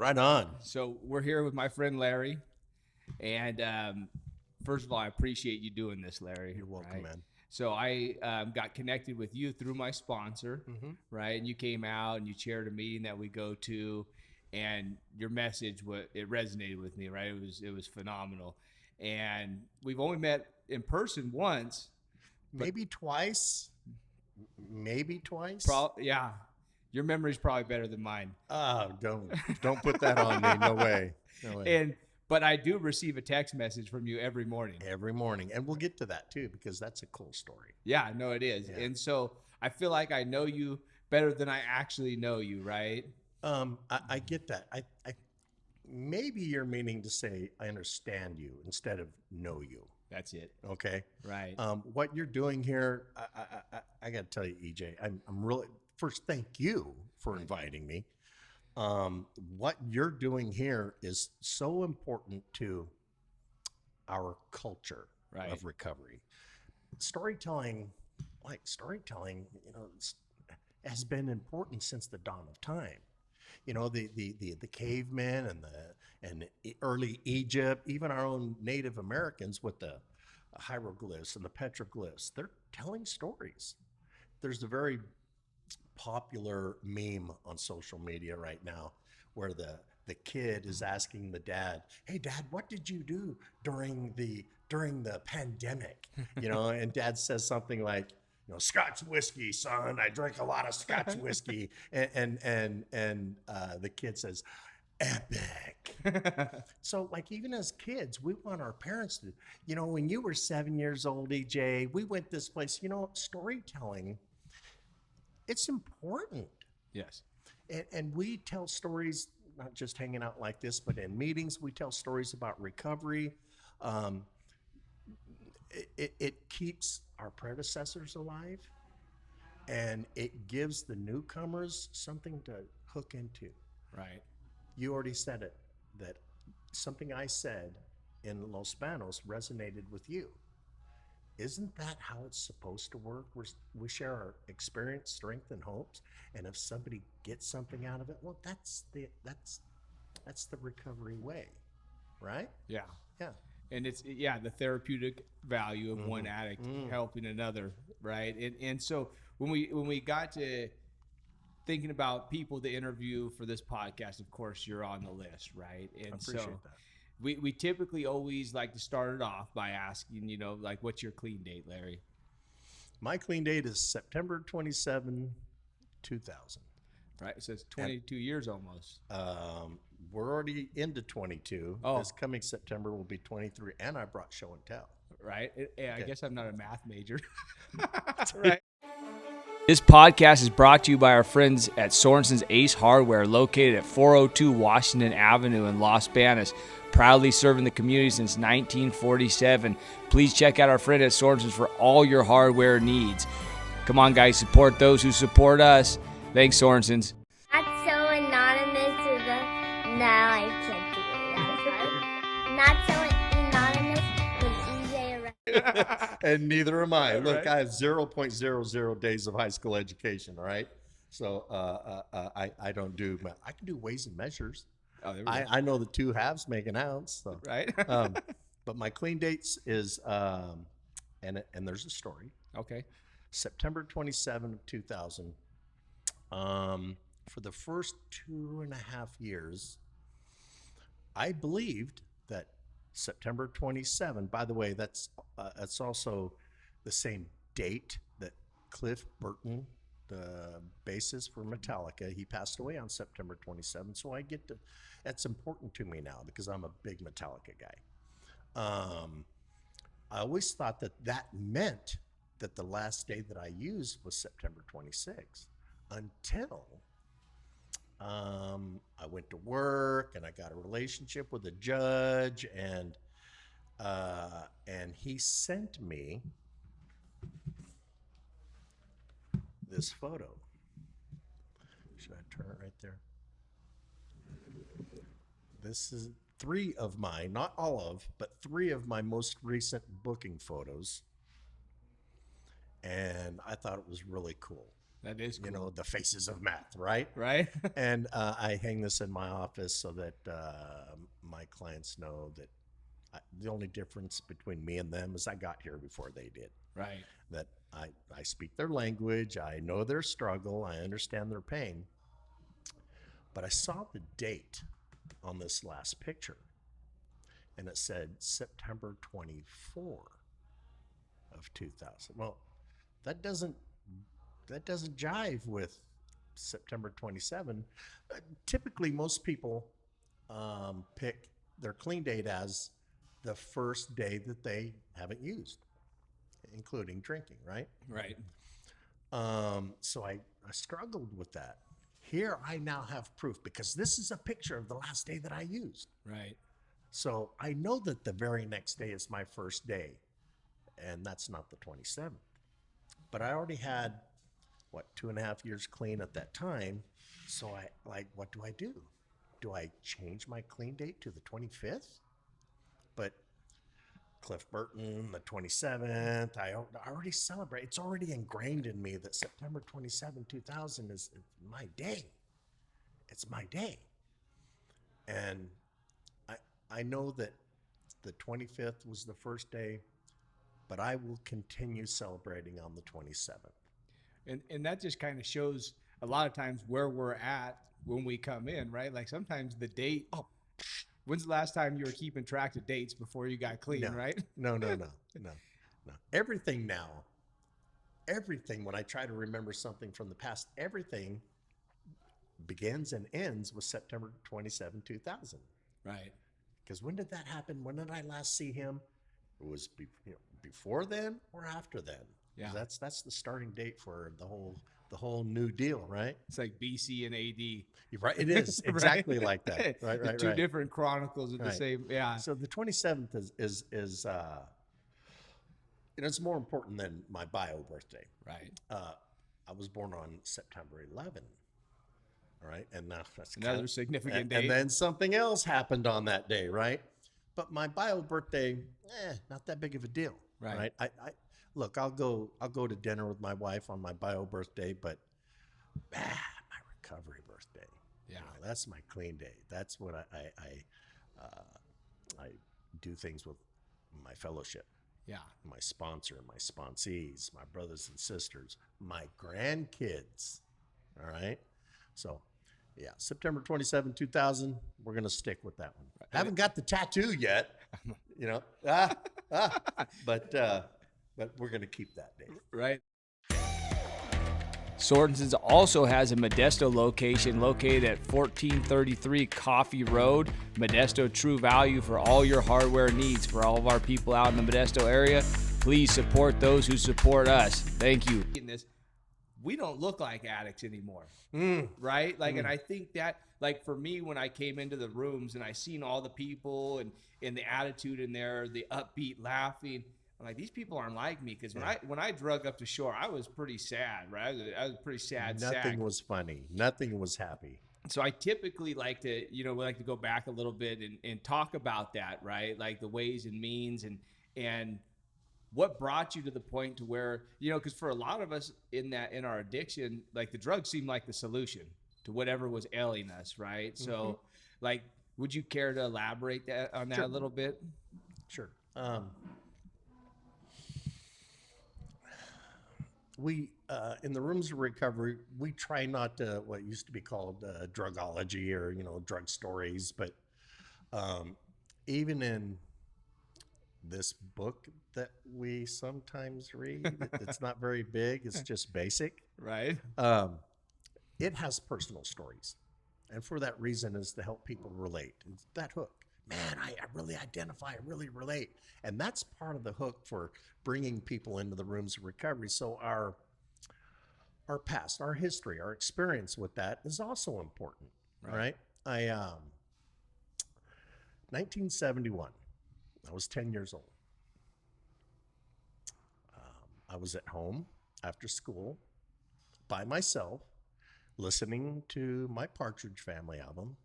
Right on. So we're here with my friend Larry, and first of all, I appreciate you doing this, Larry. You're welcome, right? man. So I got connected with you through my sponsor, right? And you came out and you chaired a meeting that we go to, and your message it resonated with me, right? It was phenomenal, and we've only met in person once. Maybe twice. Maybe twice. Yeah, your memory's probably better than mine. Oh, don't put that on me. No way. No way. But I do receive a text message from you every morning. Every morning, and we'll get to that too because that's a cool story. Yeah, no, it is. Yeah. And so I feel like I know you better than I actually know you, right? I get that. I maybe you're meaning to say I understand you instead of know you. That's it. Okay. Right. What you're doing here, I got to tell you, EJ, I'm really first. Thank you for inviting me. What you're doing here is so important to our culture of recovery. Storytelling, has been important since the dawn of time. You know, the cavemen and early Egypt, even our own Native Americans with the hieroglyphs and the petroglyphs, they're telling stories. There's a very popular meme on social media right now where the kid is asking the dad, "Hey dad, what did you do during the pandemic?" And dad says something like, "Scotch whiskey, son. I drank a lot of Scotch whiskey." and the kid says, "Epic." So like even as kids, we want our parents to, when you were 7 years old, EJ, we went this place. Storytelling, it's important. Yes. And we tell stories, not just hanging out like this, but in meetings, we tell stories about recovery. It keeps our predecessors alive, and it gives the newcomers something to hook into. Right. You already said it, that something I said in Los Banos resonated with you. Isn't that how it's supposed to work? We share our experience, strength, and hopes, and if somebody gets something out of it, well, that's the recovery way, right? Yeah. Yeah. And it's the therapeutic value of one addict helping another, right? And so when we got to thinking about people to interview for this podcast, of course you're on the list, right? And I appreciate that. We typically always like to start it off by asking, like, what's your clean date, Larry? My clean date is September 27, 2000. Right. So it's 22 years almost. We're already into 22. Oh. This coming September will be 23, and I brought show and tell. Right. I guess I'm not a math major. Right. This podcast is brought to you by our friends at Sorensen's Ace Hardware, located at 402 Washington Avenue in Los Banos, proudly serving the community since 1947. Please check out our friend at Sorensen's for all your hardware needs. Come on, guys, support those who support us. Thanks, Sorensen's. Not so anonymous with no, I can't do that. Not so anonymous with EJ. And neither am I. Look, Right. I have 0.00 days of high school education, all right? So I don't do math. I can do weighs and measures. Oh, there we go. I know the two halves make an ounce. So. Right. But my clean dates is, and there's a story, Okay. September 27 of 2000. For the first 2.5 years, I believed that September 27, by the way, that's also the same date that Cliff Burton, the bassist for Metallica, he passed away on September 27. So that's important to me now because I'm a big Metallica guy. I always thought that meant that the last day that I used was September 26 until I went to work and I got a relationship with a judge, and he sent me this photo. Should I turn it right there? This is 3 of my, not all of, but 3 of my most recent booking photos. And I thought it was really cool. That is cool. You know, the faces of meth, right? Right? And I hang this in my office so that my clients know that the only difference between me and them is I got here before they did. Right. That I speak their language, I know their struggle, I understand their pain. But I saw the date on this last picture, and it said September 24 of 2000. Well, that doesn't jive with September 27. Typically, most people pick their clean date as the first day that they haven't used, including drinking, right? Right. So I struggled with that. Here I now have proof because this is a picture of the last day that I used. Right. So I know that the very next day is my first day, and that's not the 27th. But I already had, 2.5 years clean at that time. So what do I do? Do I change my clean date to the 25th? But Cliff Burton, the 27th, I already celebrate. It's already ingrained in me that September 27, 2000 is my day. It's my day. And I know that the 25th was the first day, but I will continue celebrating on the 27th. And that just kind of shows a lot of times where we're at when we come in, right? Like sometimes the date. Oh, when's the last time you were keeping track of dates before you got clean, right? No. Everything now, when I try to remember something from the past, everything begins and ends with September 27, 2000. Right. Because when did that happen? When did I last see him? It was before then or after then. Yeah. That's the starting date for the whole new deal, right? It's like BC and AD. You're right. It is exactly like that. Right. The two different chronicles of the same. Yeah. So the 27th is it's more important than my bio birthday. Right. I was born on September 11. All right. And now that's another significant date. And then something else happened on that day, right? But my bio birthday, not that big of a deal. Right. I look, I'll go to dinner with my wife on my bio birthday, but my recovery birthday. Yeah. That's my clean day. That's when I do things with my fellowship. Yeah. My sponsor, my sponsees, my brothers and sisters, my grandkids. All right. So, yeah, September 27, 2000, we're going to stick with that one. I haven't got the tattoo yet, but we're going to keep that date. Right. Sorensen's also has a Modesto location located at 1433 Coffee Road. Modesto, true value for all your hardware needs. For all of our people out in the Modesto area, please support those who support us. Thank you. We don't look like addicts anymore, right? Like, and I think that, like, for me, when I came into the rooms and I seen all the people and the attitude in there, the upbeat laughing, I'm like, these people aren't like me. Because when I drug up to shore, I was pretty sad, right? I was pretty sad. Nothing was funny. Nothing was happy. So I typically like to, go back a little bit and talk about that, right? Like the ways and means and what brought you to the point to where, because for a lot of us in our addiction, like the drugs seemed like the solution to whatever was ailing us, right? Mm-hmm. So, like, would you care to elaborate on that Sure. a little bit? Sure. We, in the rooms of recovery, we try not to, what used to be called drugology or, drug stories, but even in this book that we sometimes read, it's not very big, it's just basic. Right. It has personal stories. And for that reason is to help people relate. It's that hook. Man, I really identify, I really relate. And that's part of the hook for bringing people into the rooms of recovery. So our past, our history, our experience with that is also important, right? 1971, I was 10 years old. I was at home after school by myself, listening to my Partridge Family album.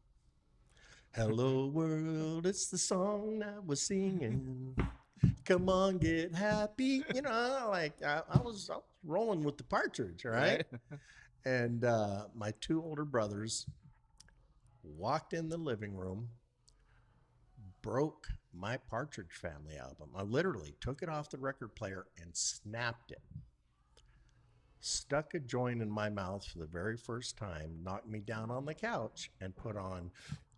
Hello world, it's the song I was singing. Come on, get happy. You know, like I was rolling with the partridge, all right? And my two older brothers walked in the living room, broke my Partridge Family album. I literally took it off the record player and snapped it. Stuck a joint in my mouth for the very first time, knocked me down on the couch, and put on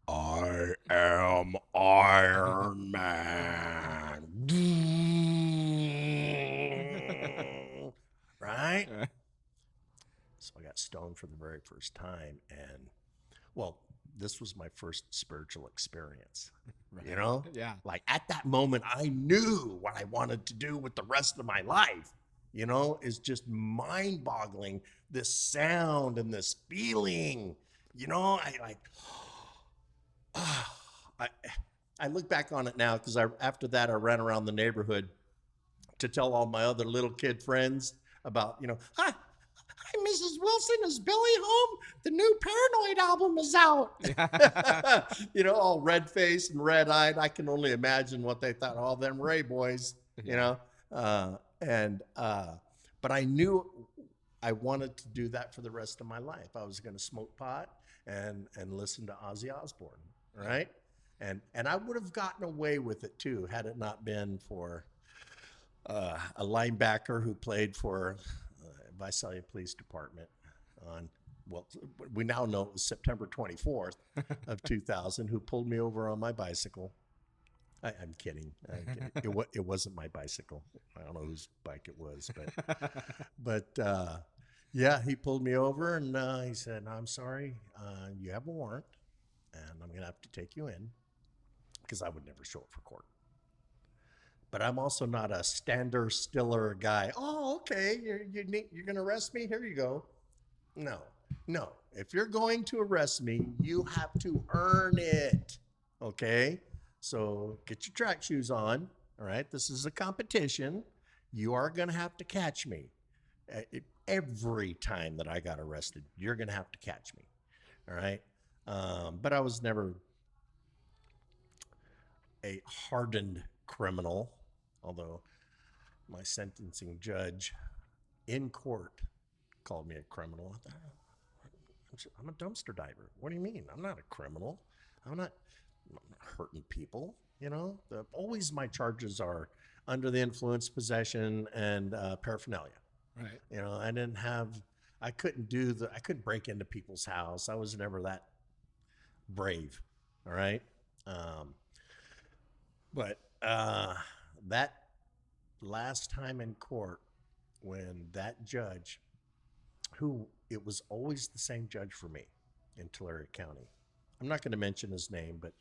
I Am Iron Man. Right? So I got stoned for the very first time. And, well, this was my first spiritual experience. You know? Yeah. Like at that moment, I knew what I wanted to do with the rest of my life. You know, is just mind boggling. This sound and this feeling, you know, I look back on it now because after that I ran around the neighborhood to tell all my other little kid friends about, you know, hi Mrs. Wilson, is Billy home? The new Paranoid album is out. You know, all red faced and red eyed. I can only imagine what they thought. All them Ray boys, you know. But I knew I wanted to do that for the rest of my life. I was going to smoke pot and listen to Ozzy Osbourne, right? And I would have gotten away with it too had it not been for a linebacker who played for Visalia Police Department on, well, we now know it was September 24th of 2000, who pulled me over on my bicycle. I'm kidding. It wasn't my bicycle. I don't know whose bike it was, but yeah, he pulled me over and he said, "I'm sorry, you have a warrant, and I'm gonna have to take you in," because I would never show up for court. But I'm also not a stander stiller guy. Oh, okay, you're gonna arrest me? Here you go. No. If you're going to arrest me, you have to earn it. Okay. So get your track shoes on, all right? This is a competition. You are going to have to catch me. Every time that I got arrested, you're going to have to catch me, all right? But I was never a hardened criminal, although my sentencing judge in court called me a criminal. I'm a dumpster diver. What do you mean? I'm not a criminal. I'm not hurting people, you know. Always my charges are under the influence, possession, and paraphernalia. Right. You know, I couldn't break into people's house. I was never that brave. All right. But that last time in court, when that judge, it was always the same judge for me in Tulare County. I'm not going to mention his name, but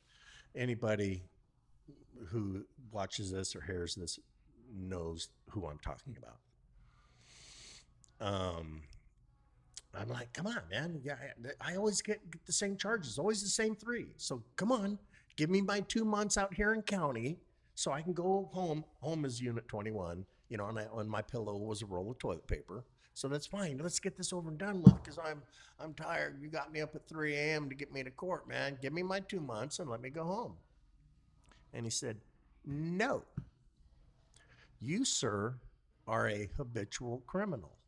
anybody who watches this or hears this knows who I'm talking about. I'm like, come on, man. Yeah, I always get the same charges, always the same three. So come on, give me my 2 months out here in county so I can go home. Home is Unit 21, you know, and on my pillow was a roll of toilet paper. So that's fine. Let's get this over and done with because I'm tired. You got me up at 3 a.m. to get me to court, man. Give me my 2 months and let me go home. And he said, "No. You, sir, are a habitual criminal.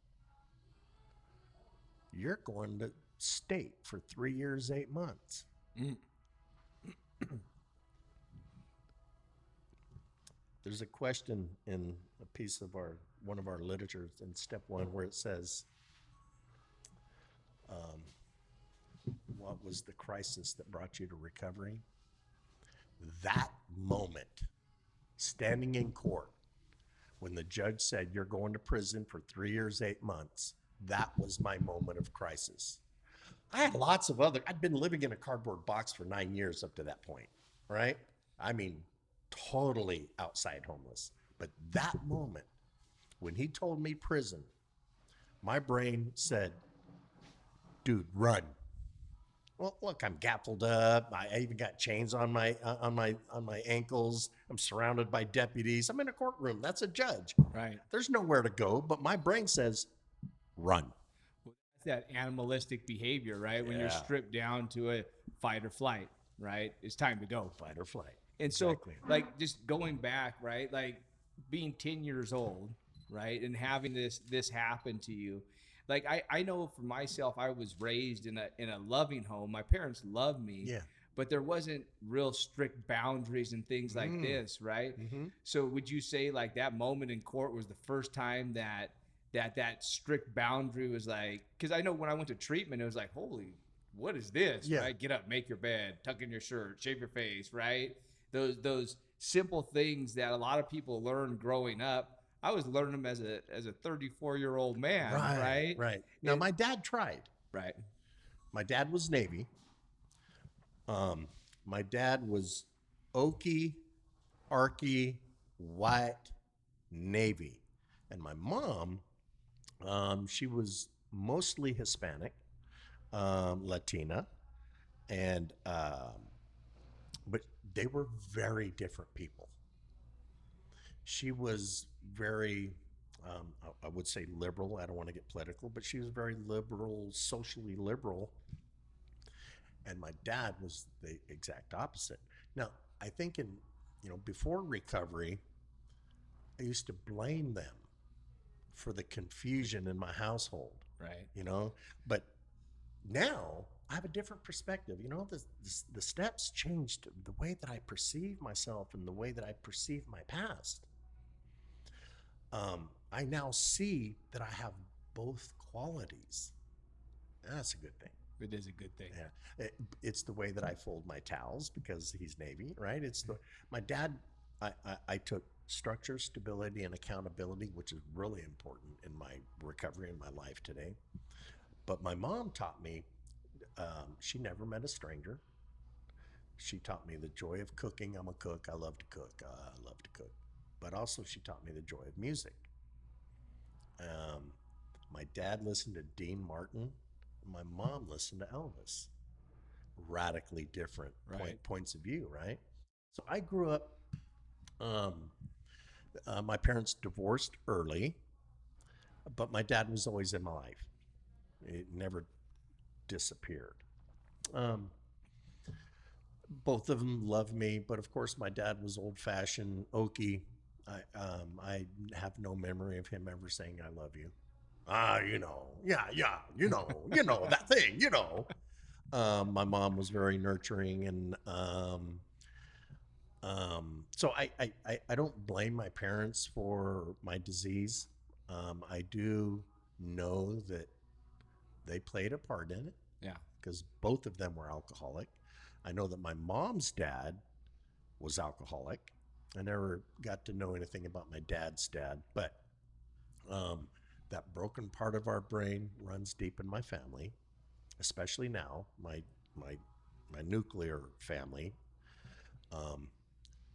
You're going to state for 3 years, 8 months." There's a question in a piece of one of our literature in step 1 where it says, what was the crisis that brought you to recovery? That moment, standing in court, when the judge said you're going to prison for 3 years, 8 months, that was my moment of crisis. I had lots of I'd been living in a cardboard box for 9 years up to that point, right? I mean, totally outside homeless. But that moment, when he told me prison, my brain said, "Dude, run." Well, look, I'm gaffled up. I even got chains on my ankles. I'm surrounded by deputies. I'm in a courtroom. That's a judge. Right. There's nowhere to go, but my brain says, run. That animalistic behavior, right? When you're Yeah. stripped down to a fight or flight, right? It's time to go. Fight or flight. And so, Exactly. like, just going back, right? Like, being 10 years old, right, and having this happen to you. Like I know for myself, I was raised in a loving home. My parents loved me, Yeah. but there wasn't real strict boundaries and things like this, right? So would you say like that moment in court was the first time that strict boundary was like, because I know when I went to treatment, it was like, holy, what is this? Yeah. Right? Get up, make your bed, tuck in your shirt, shave your face, right? Those simple things that a lot of people learn growing up. I was learning them as a 34-year-old man, right? Right. Now, my dad tried. Right. My dad was Navy. My dad was Okie, Arky, White, Navy. And my mom, she was mostly Hispanic, Latina, and but they were very different people. She was very, I would say liberal. I don't want to get political, but she was very liberal, socially liberal. And my dad was the exact opposite. Now, I think before recovery, I used to blame them for the confusion in my household. Right. But now I have a different perspective. The steps changed the way that I perceive myself and the way that I perceive my past. I now see that I have both qualities. That's a good thing. It is a good thing. Yeah, it's the way that I fold my towels because he's Navy, right? My dad. I took structure, stability, and accountability, which is really important in my recovery in my life today. But my mom taught me. She never met a stranger. She taught me the joy of cooking. I'm a cook. I love to cook. I love to cook. But also, she taught me the joy of music. My dad listened to Dean Martin. My mom listened to Elvis. Radically different points of view, right? So I grew up, my parents divorced early, but my dad was always in my life. It never disappeared. Both of them loved me, but of course my dad was old-fashioned, oaky. I have no memory of him ever saying "I love you." That thing. My mom was very nurturing, and so I don't blame my parents for my disease. I do know that they played a part in it. Yeah. Because both of them were alcoholic. I know that my mom's dad was alcoholic. I never got to know anything about my dad's dad, but that broken part of our brain runs deep in my family, especially now, my nuclear family.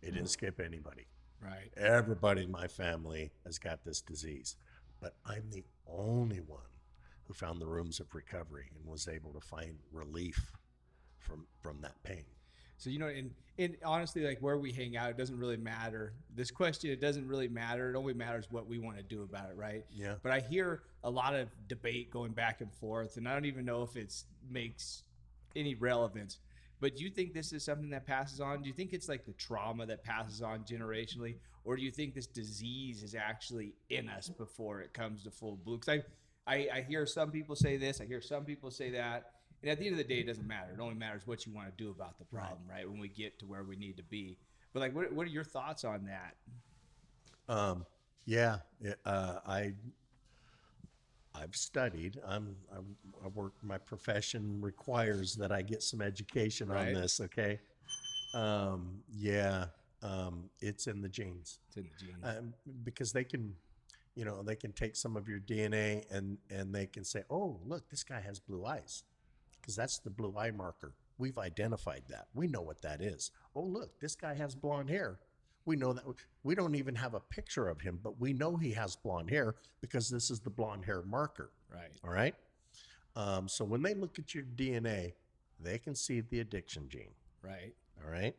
It didn't skip anybody. Right. Everybody in my family has got this disease, but I'm the only one who found the rooms of recovery and was able to find relief from that pain. So, and honestly, like where we hang out, it doesn't really matter. This question, it doesn't really matter. It only matters what we want to do about it, right? Yeah. But I hear a lot of debate going back and forth, and I don't even know if it makes any relevance. But do you think this is something that passes on? Do you think it's like the trauma that passes on generationally? Or do you think this disease is actually in us before it comes to full bloom? Because I hear some people say this, I hear some people say that. And at the end of the day, it doesn't matter. It only matters what you want to do about the problem, right? When we get to where we need to be. But like, what are your thoughts on that? I've studied. I work. My profession requires that I get some education on this. Okay. It's in the genes. It's in the genes. Because they can take some of your DNA and they can say, oh, look, this guy has blue eyes. Because that's the blue eye marker. We've identified that. We know what that is. Oh, look, this guy has blonde hair. We know that. We don't even have a picture of him, but we know he has blonde hair because this is the blonde hair marker. Right. All right. So when they look at your DNA, they can see the addiction gene. Right. All right.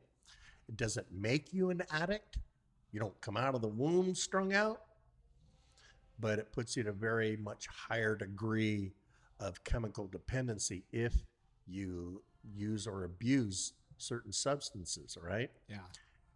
Does it make you an addict? You don't come out of the womb strung out, but it puts you at a very much higher degree of chemical dependency if you use or abuse certain substances, all right? Yeah.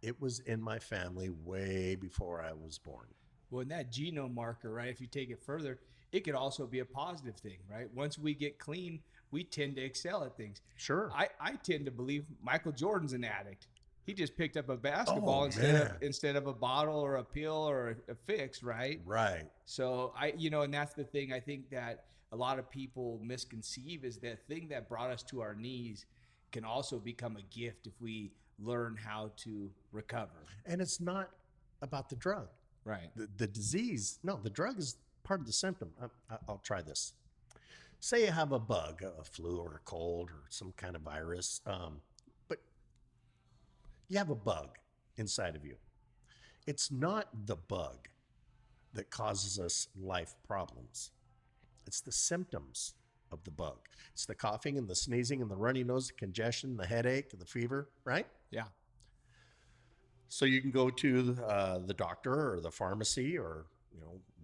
It was in my family way before I was born. Well, and that genome marker, right? If you take it further, it could also be a positive thing, right? Once we get clean, we tend to excel at things. Sure. I tend to believe Michael Jordan's an addict. He just picked up a basketball Oh, instead of a bottle or a pill or a fix, right? Right. So and that's the thing I think that a lot of people misconceive is that thing that brought us to our knees can also become a gift if we learn how to recover. And it's not about the drug. Right. The disease, no, the drug is part of the symptom. I'll try this. Say you have a bug, a flu or a cold or some kind of virus, but you have a bug inside of you. It's not the bug that causes us life problems. It's the symptoms of the bug. It's the coughing and the sneezing and the runny nose, the congestion, the headache, the fever, right? Yeah. So you can go to the doctor or the pharmacy or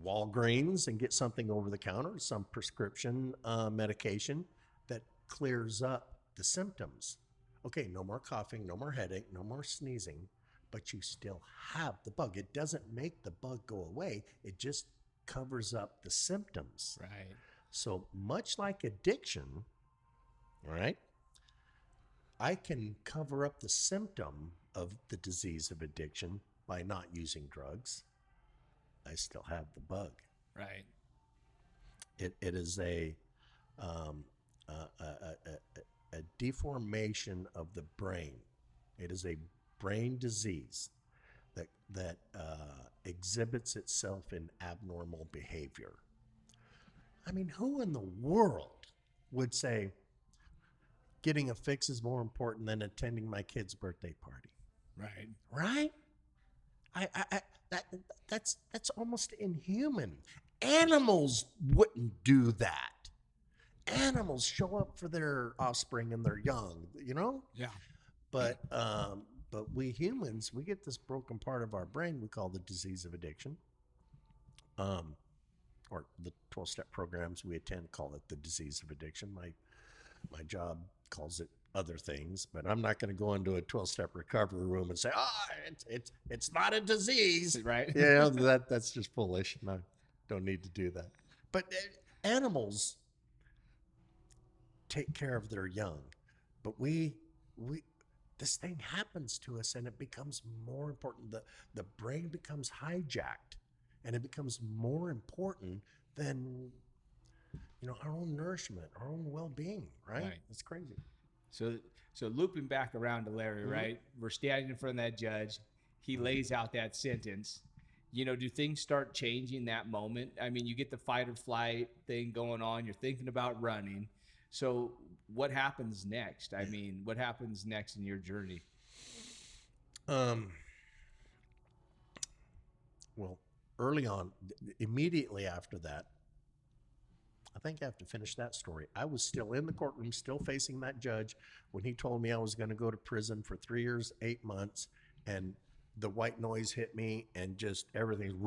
Walgreens and get something over the counter, some prescription medication that clears up the symptoms. Okay, no more coughing, no more headache, no more sneezing, but you still have the bug. It doesn't make the bug go away. It just covers up the symptoms. Right. So much like addiction, all right, I can cover up the symptom of the disease of addiction by not using drugs. I still have the bug. Right. It is a deformation of the brain. It is a brain disease that exhibits itself in abnormal behavior. I mean, who in the world would say getting a fix is more important than attending my kid's birthday party? Right. Right? That's almost inhuman. Animals wouldn't do that. Animals show up for their offspring and their young, Yeah. But we humans, we get this broken part of our brain we call the disease of addiction. Or the 12-step programs we attend call it the disease of addiction. My job calls it other things, but I'm not going to go into a 12-step recovery room and say, it's not a disease. Right. Yeah, that's just foolish. No, don't need to do that. But animals take care of their young, but this thing happens to us and it becomes more important. The brain becomes hijacked and it becomes more important than our own nourishment, our own well-being, right? It's crazy. So looping back around to Larry, right? We're standing in front of that judge. He lays out that sentence. Do things start changing that moment? I mean, you get the fight or flight thing going on. You're thinking about running. So what happens next? I mean, what happens next in your journey? Well, early on, immediately after that, I think I have to finish that story. I was still in the courtroom, still facing that judge when he told me I was going to go to prison for 3 years, 8 months, and the white noise hit me and just everything. I'm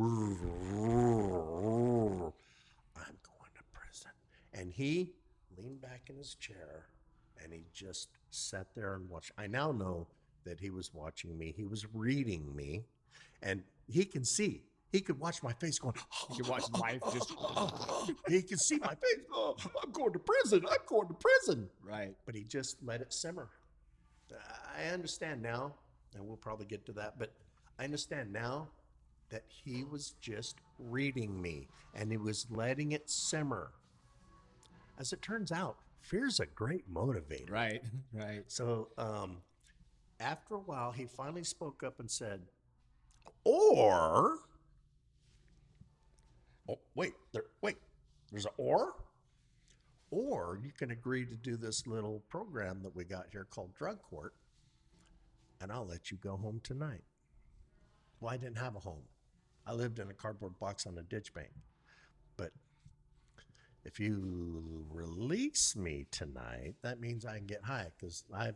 going to prison. And he leaned back in his chair and he just sat there and watched. I now know that he was watching me. He was reading me, and he can see. He could watch my face going. You watch life just. He can see my face. Oh, I'm going to prison. I'm going to prison. Right. But he just let it simmer. I understand now, and we'll probably get to that, but I understand now that he was just reading me and he was letting it simmer. As it turns out, fear's a great motivator. Right. Right. So after a while, he finally spoke up and said, or... Oh, there's an or? Or you can agree to do this little program that we got here called drug court, and I'll let you go home tonight. Well, I didn't have a home. I lived in a cardboard box on a ditch bank. But if you release me tonight, that means I can get high because I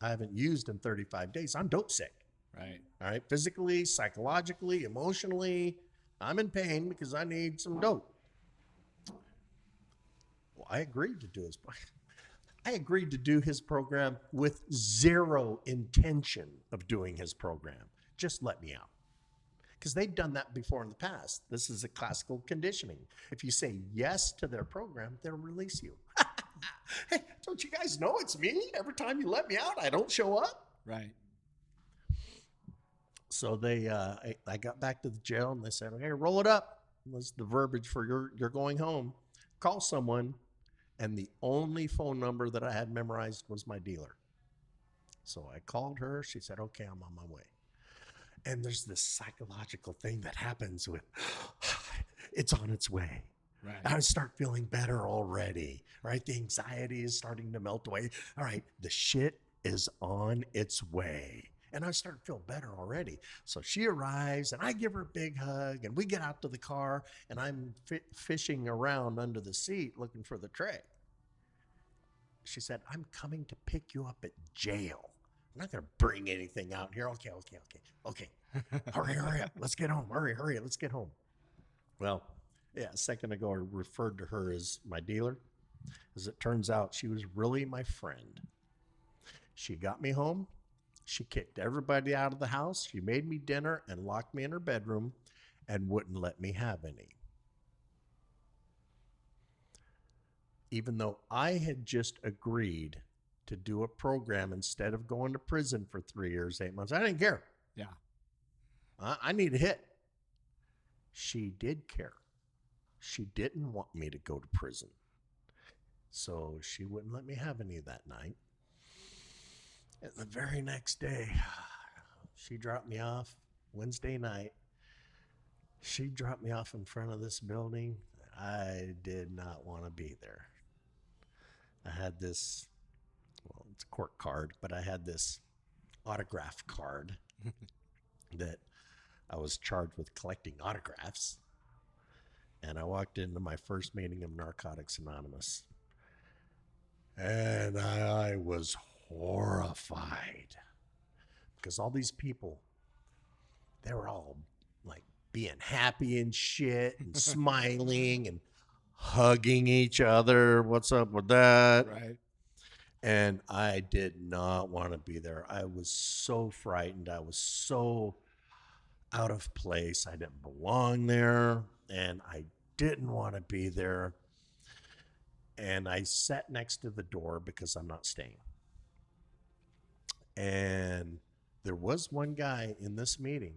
haven't used in 35 days. I'm dope sick. Right. All right. Physically, psychologically, emotionally, I'm in pain because I need some dope. Well, I agreed to do this. I agreed to do his program with zero intention of doing his program. Just let me out. Because they've done that before in the past. This is a classical conditioning. If you say yes to their program, they'll release you. Hey, don't you guys know it's me? Every time you let me out, I don't show up. Right. So I got back to the jail and they said, okay, roll it up. That's the verbiage for you're going home. Call someone. And the only phone number that I had memorized was my dealer. So I called her. She said, okay, I'm on my way. And there's this psychological thing that happens with, it's on its way. Right. I start feeling better already, right? The anxiety is starting to melt away. All right, the shit is on its way. And I start to feel better already. So she arrives and I give her a big hug and we get out to the car and I'm fishing around under the seat looking for the tray. She said, I'm coming to pick you up at jail. I'm not going to bring anything out here. Okay. Hurry up. Let's get home. Hurry. Let's get home. Well, yeah, a second ago, I referred to her as my dealer. As it turns out, she was really my friend. She got me home. She kicked everybody out of the house. She made me dinner and locked me in her bedroom and wouldn't let me have any. Even though I had just agreed to do a program instead of going to prison for 3 years, 8 months. I didn't care. Yeah. I need a hit. She did care. She didn't want me to go to prison. So she wouldn't let me have any that night. And the very next day, she dropped me off Wednesday night. She dropped me off in front of this building. I did not want to be there. I had this, well, it's a court card, but I had this autograph card that I was charged with collecting autographs. And I walked into my first meeting of Narcotics Anonymous. And I was horrified because all these people, they were all like being happy and shit and smiling and hugging each other. What's up with that? Right. And I did not want to be there. I was so frightened. I was so out of place. I didn't belong there. And I didn't want to be there. And I sat next to the door because I'm not staying. And there was one guy in this meeting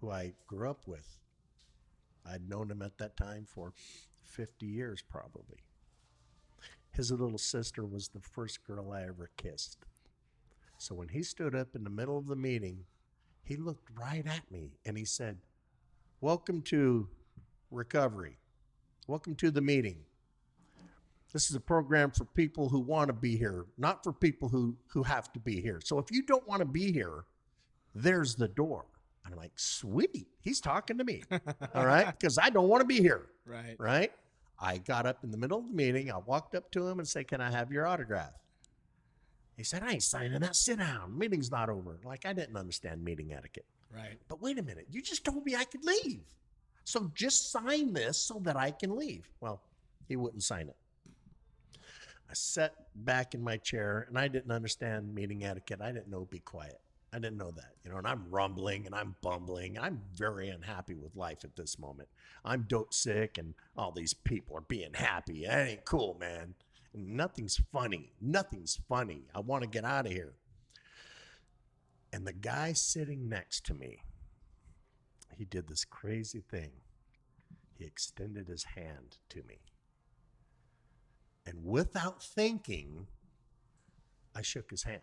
who I grew up with. I'd known him at that time for 50 years probably. His little sister was the first girl I ever kissed. So when he stood up in the middle of the meeting, he looked right at me and he said, "Welcome to recovery. Welcome to the meeting. This is a program for people who want to be here, not for people who have to be here. So if you don't want to be here, there's the door." And I'm like, sweet, he's talking to me, all right? Because I don't want to be here, right? I got up in the middle of the meeting. I walked up to him and said, "Can I have your autograph?" He said, "I ain't signing that. Sit down. Meeting's not over." Like, I didn't understand meeting etiquette. Right. But wait a minute. You just told me I could leave. So just sign this so that I can leave. Well, he wouldn't sign it. I sat back in my chair, and I didn't understand meeting etiquette. I didn't know be quiet. I didn't know that, and I'm rumbling and I'm bumbling. I'm very unhappy with life at this moment. I'm dope sick and all these people are being happy. That ain't cool, man. Nothing's funny. Nothing's funny. I want to get out of here. And the guy sitting next to me, he did this crazy thing. He extended his hand to me. And without thinking, I shook his hand.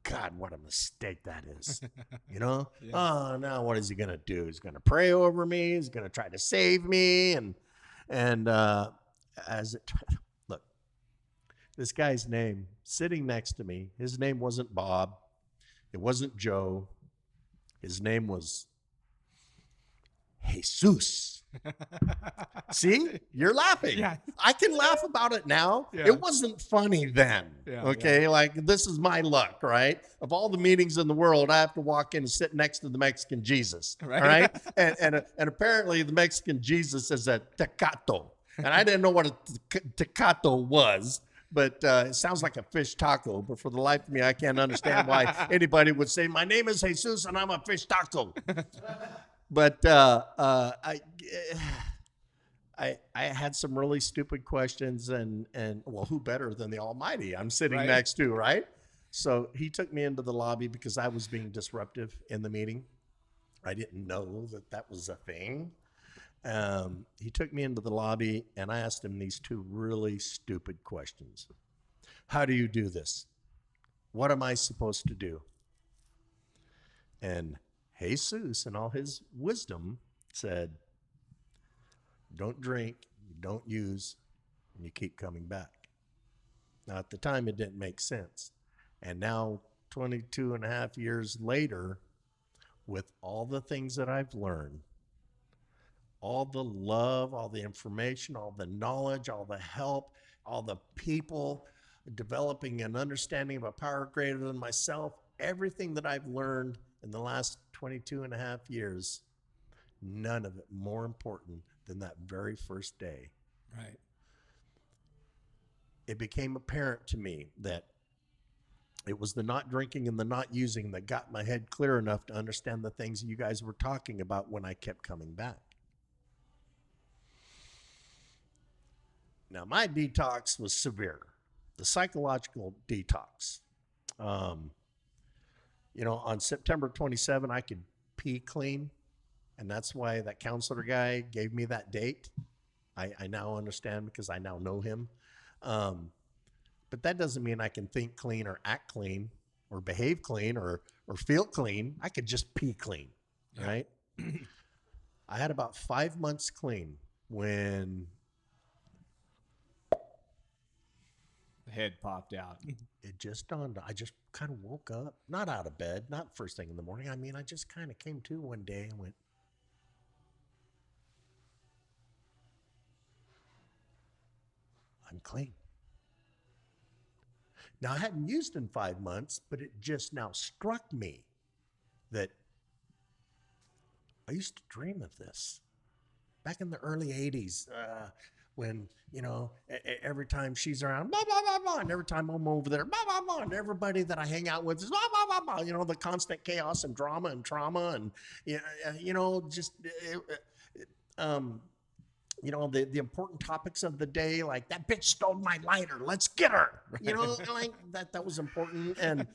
God, what a mistake that is. You know? Yeah. Oh, now what is he going to do? He's going to pray over me. He's going to try to save me. And as it, look, this guy's name sitting next to me, his name wasn't Bob. It wasn't Joe. His name was Jesus. See, you're laughing. Yeah. I can laugh about it now. Yeah. It wasn't funny then. Yeah, okay. Yeah. Like, this is my luck, right? Of all the meetings in the world, I have to walk in and sit next to the Mexican Jesus. Right. All right. and apparently the Mexican Jesus is a tecato. And I didn't know what a tecato was. But it sounds like a fish taco. But for the life of me, I can't understand why anybody would say, my name is Jesus and I'm a fish taco. But I had some really stupid questions, and well, who better than the Almighty I'm sitting Right. next to, right? So he took me into the lobby because I was being disruptive in the meeting. I didn't know that was a thing. He took me into the lobby, and I asked him these two really stupid questions. How do you do this? What am I supposed to do? And Jesus, in all his wisdom, said, don't drink, you don't use, and you keep coming back. Now, at the time, it didn't make sense. And now, 22 and a half years later, with all the things that I've learned, all the love, all the information, all the knowledge, all the help, all the people, developing an understanding of a power greater than myself, everything that I've learned in the last 22 and a half years, none of it more important than that very first day. Right. It became apparent to me that it was the not drinking and the not using that got my head clear enough to understand the things you guys were talking about when I kept coming back. Now, my detox was severe, the psychological detox. On September 27, I could pee clean, and that's why that counselor guy gave me that date. I now understand because I now know him. But that doesn't mean I can think clean or act clean or behave clean or feel clean. I could just pee clean, right? I had about 5 months clean when The head popped out. it just dawned. I just kind of woke up, not out of bed, not first thing in the morning. I mean, I just kind of came to one day and went, I'm clean. Now, I hadn't used in 5 months, but it just now struck me that I used to dream of this back in the early 80s when, every time she's around, blah, blah, blah, blah, and every time I'm over there, blah, blah, blah, and everybody that I hang out with is blah, blah, blah, blah, the constant chaos and drama and trauma and, the important topics of the day, like that bitch stole my lighter, let's get her, like that was important. And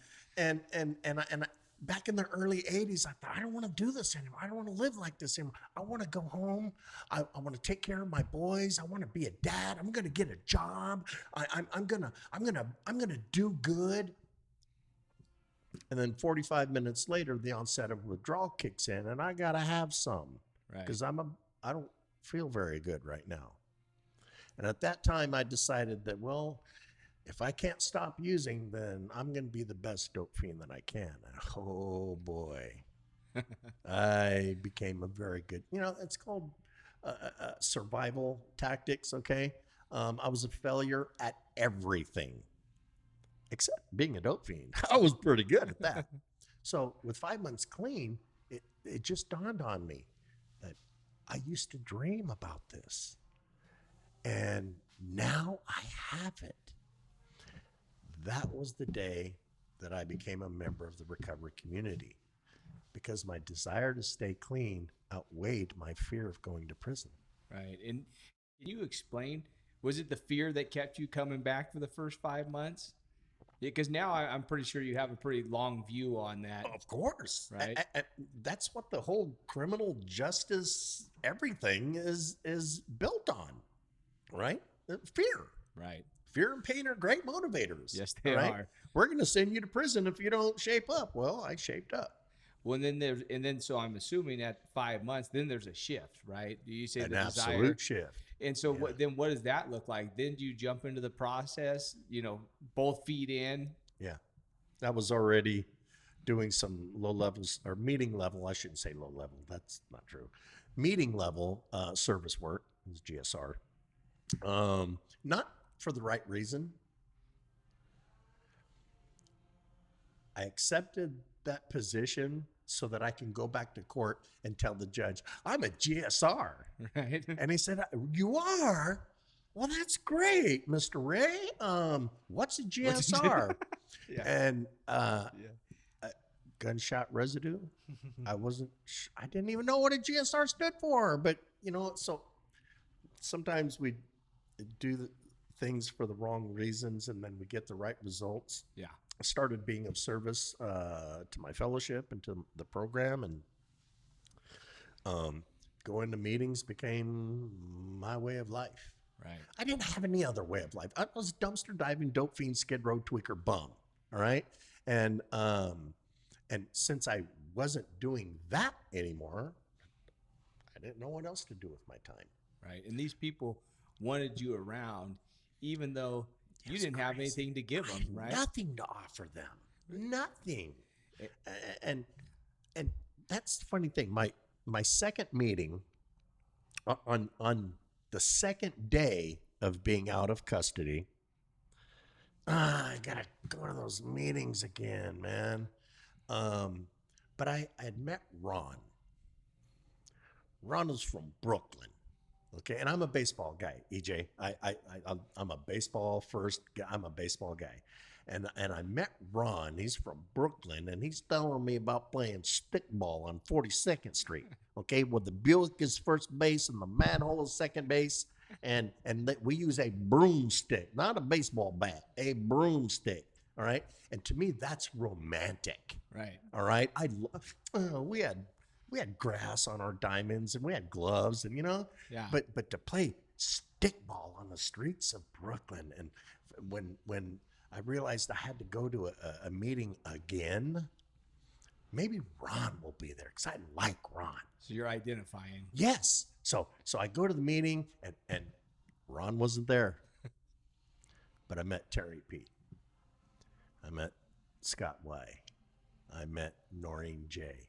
back in the early 80s, I thought, I don't want to do this anymore. I don't want to live like this anymore. I want to go home. I want to take care of my boys. I want to be a dad. I'm going to get a job. I'm going to do good. And then 45 minutes later, the onset of withdrawal kicks in, and I got to have some because I don't feel very good right now. And at that time, I decided that, well, if I can't stop using, then I'm going to be the best dope fiend that I can. And oh boy, I became a very good, it's called survival tactics. Okay. I was a failure at everything except being a dope fiend. I was pretty good at that. So with 5 months clean, it just dawned on me that I used to dream about this, and now I have it. That was the day that I became a member of the recovery community because my desire to stay clean outweighed my fear of going to prison. Right. And can you explain, was it the fear that kept you coming back for the first 5 months? Because now I'm pretty sure you have a pretty long view on that. Of course. Right. That's what the whole criminal justice, everything is built on, right? Fear. Right. Fear and pain are great motivators. Yes, they right? are. We're going to send you to prison if you don't shape up. Well, I shaped up. Well, so I'm assuming at 5 months, then there's a shift, right? Do you say An the desire? absolute shift. And so what does that look like? Then do you jump into the process, both feet in? Yeah. That was already doing some low levels or meeting level. I shouldn't say low level. That's not true. Meeting level service work is GSR. Not for the right reason. I accepted that position so that I can go back to court and tell the judge, I'm a GSR. Right. And he said, you are? Well, that's great, Mr. Ray. What's a GSR? Yeah. And Yeah. gunshot residue. I didn't even know what a GSR stood for, but so sometimes we do the things for the wrong reasons and then we get the right results. Yeah. I started being of service to my fellowship and to the program, and going to meetings became my way of life. Right. I didn't have any other way of life. I was dumpster diving, dope fiend, skid row tweaker, bum. All right, and since I wasn't doing that anymore, I didn't know what else to do with my time. Right. And these people wanted you around, even though you didn't have anything to give them. Right. Nothing to offer them. Nothing. And that's the funny thing. My second meeting on the second day of being out of custody, I gotta go to those meetings again, man. But I had met Ron. Ron is from Brooklyn, okay, and I'm a baseball guy, EJ. I'm a baseball first guy. I'm a baseball guy, and I met Ron. He's from Brooklyn, and he's telling me about playing stickball on 42nd Street, okay, with the Buick is first base and the manhole is second base, and we use a broomstick, not a baseball bat, a broomstick. All right, and to me that's romantic. Right. All right, I love. We had grass on our diamonds and we had gloves and Yeah. but to play stickball on the streets of Brooklyn, and when I realized I had to go to a meeting again, maybe Ron will be there because I like Ron. So you're identifying. Yes. So I go to the meeting and Ron wasn't there. But I met Terry P. I met Scott Y. I met Noreen J.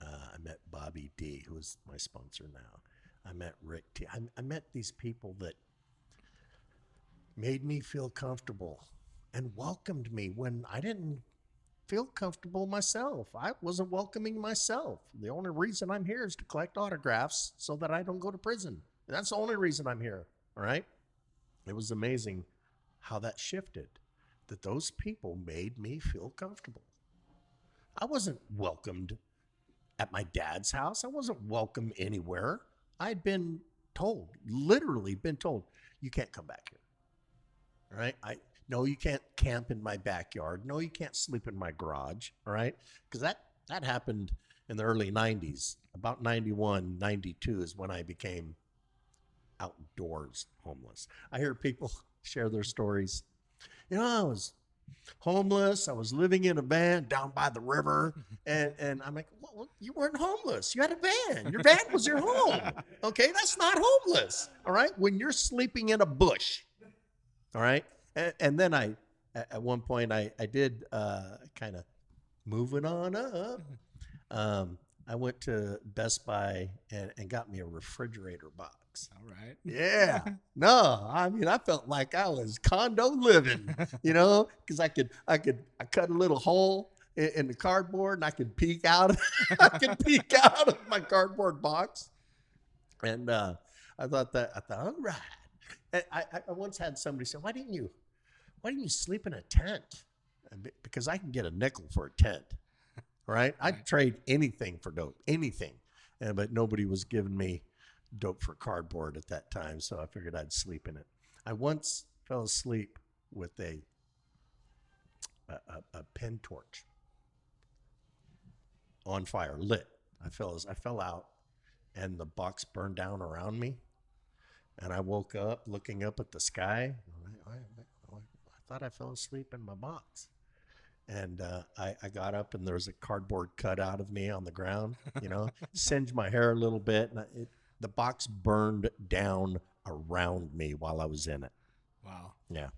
I met Bobby D, who is my sponsor now. I met Rick T. I met these people that made me feel comfortable and welcomed me when I didn't feel comfortable myself. I wasn't welcoming myself. The only reason I'm here is to collect autographs so that I don't go to prison. That's the only reason I'm here, all right? It was amazing how that shifted, that those people made me feel comfortable. I wasn't welcomed at my dad's house. I wasn't welcome anywhere. I'd been told, literally been told, you can't come back here. All right? No, you can't camp in my backyard. No, you can't sleep in my garage. All right? Because that happened in the early 90s. About 91, 92 is when I became outdoors homeless. I hear people share their stories. I was homeless. I was living in a van down by the river. And I'm like, well, you weren't homeless. You had a van. Your van was your home. Okay, that's not homeless. All right? When you're sleeping in a bush. All right? And then at one point, I did kind of moving on up. I went to Best Buy and got me a refrigerator box. All right. Yeah. No, I mean, I felt like I was condo living, because I cut a little hole in the cardboard and I could peek out. I could peek out of my cardboard box. And I thought, all right. And I once had somebody say, why didn't you sleep in a tent? Because I can get a nickel for a tent. Right? I'd trade anything for dope, anything. But nobody was giving me dope for cardboard at that time, so I figured I'd sleep in it. I once fell asleep with a pen torch on fire, lit. I fell out, and the box burned down around me, and I woke up looking up at the sky. I thought I fell asleep in my box. And I got up, and there was a cardboard cutout of me on the ground, singed my hair a little bit. And the box burned down around me while I was in it. Wow. Yeah.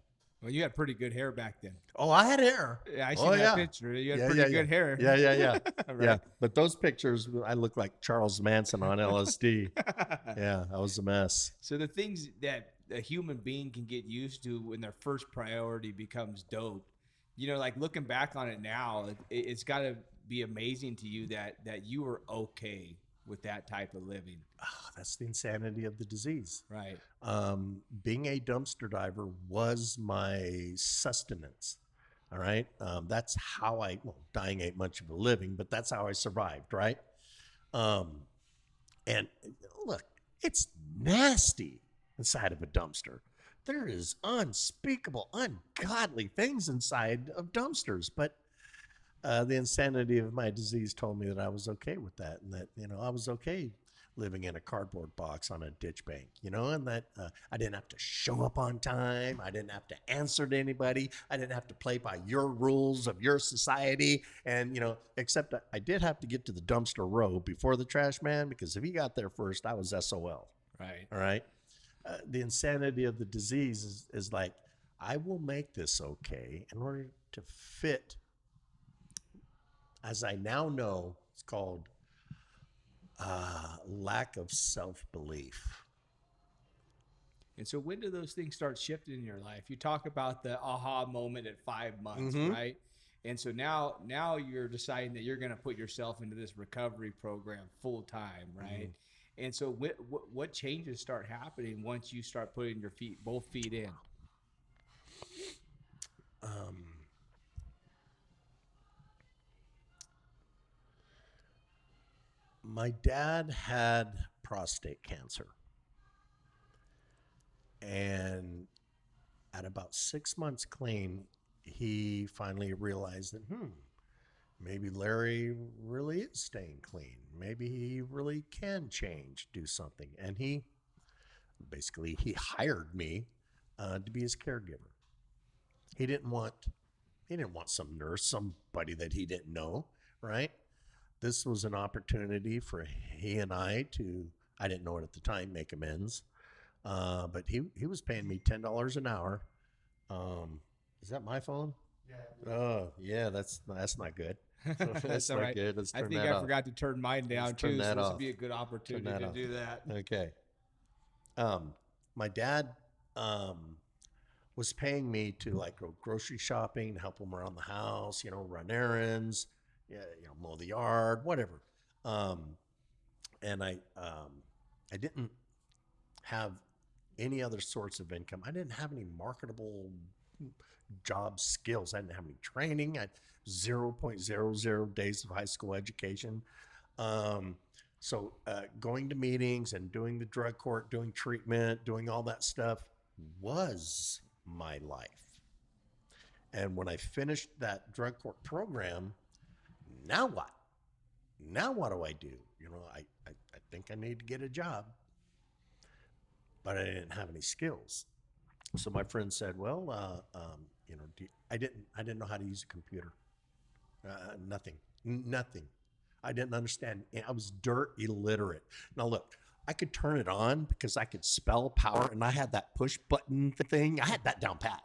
Well, you had pretty good hair back then. Oh, I had hair. Yeah, I seen that picture. You had pretty good hair. Yeah. Right. Yeah. But those pictures, I look like Charles Manson on LSD. Yeah, I was a mess. So the things that a human being can get used to when their first priority becomes dope, like looking back on it now, it's got to be amazing to you that you were okay with that type of living. That's the insanity of the disease. Right. Being a dumpster diver was my sustenance. All right. That's how dying ain't much of a living, but that's how I survived. Right. And look, it's nasty inside of a dumpster. There is unspeakable, ungodly things inside of dumpsters. But the insanity of my disease told me that I was okay with that, and that, I was okay living in a cardboard box on a ditch bank, and that I didn't have to show up on time. I didn't have to answer to anybody. I didn't have to play by your rules of your society. And, except I did have to get to the dumpster row before the trash man, because if he got there first, I was SOL. Right. All right. The insanity of the disease is like, I will make this okay in order to fit, as I now know, it's called lack of self-belief. And so when do those things start shifting in your life? You talk about the aha moment at 5 months, Mm-hmm. right? And so now you're deciding that you're going to put yourself into this recovery program full time, right? Mm-hmm. And so what changes start happening once you start putting your both feet in? My dad had prostate cancer. And at about 6 months clean, he finally realized that, maybe Larry really is staying clean. Maybe he really can change, do something. And he hired me to be his caregiver. He didn't want some nurse, somebody that he didn't know, right? This was an opportunity for he and I didn't know it at the time, make amends. But he was paying me $10 an hour. Is that my phone? Yeah. Oh, yeah, that's not good. That's all not right. good. Let's turn I think that I off. forgot to turn mine down Let's turn too, so that this off. would be a good opportunity to do that. Okay. My dad was paying me to go grocery shopping, help him around the house, run errands, mow the yard, whatever. And I didn't have any other sorts of income. I didn't have any marketable job skills. I didn't have any training. I had 0.00 days of high school education. So going to meetings and doing the drug court, doing treatment, doing all that stuff was my life. And when I finished that drug court program, now what? Now what do I do? I think I need to get a job, but I didn't have any skills. So my friend said, well, I didn't know how to use a computer. Nothing. I didn't understand. I was dirt illiterate. Now look, I could turn it on because I could spell power, and I had that push button thing. I had that down pat.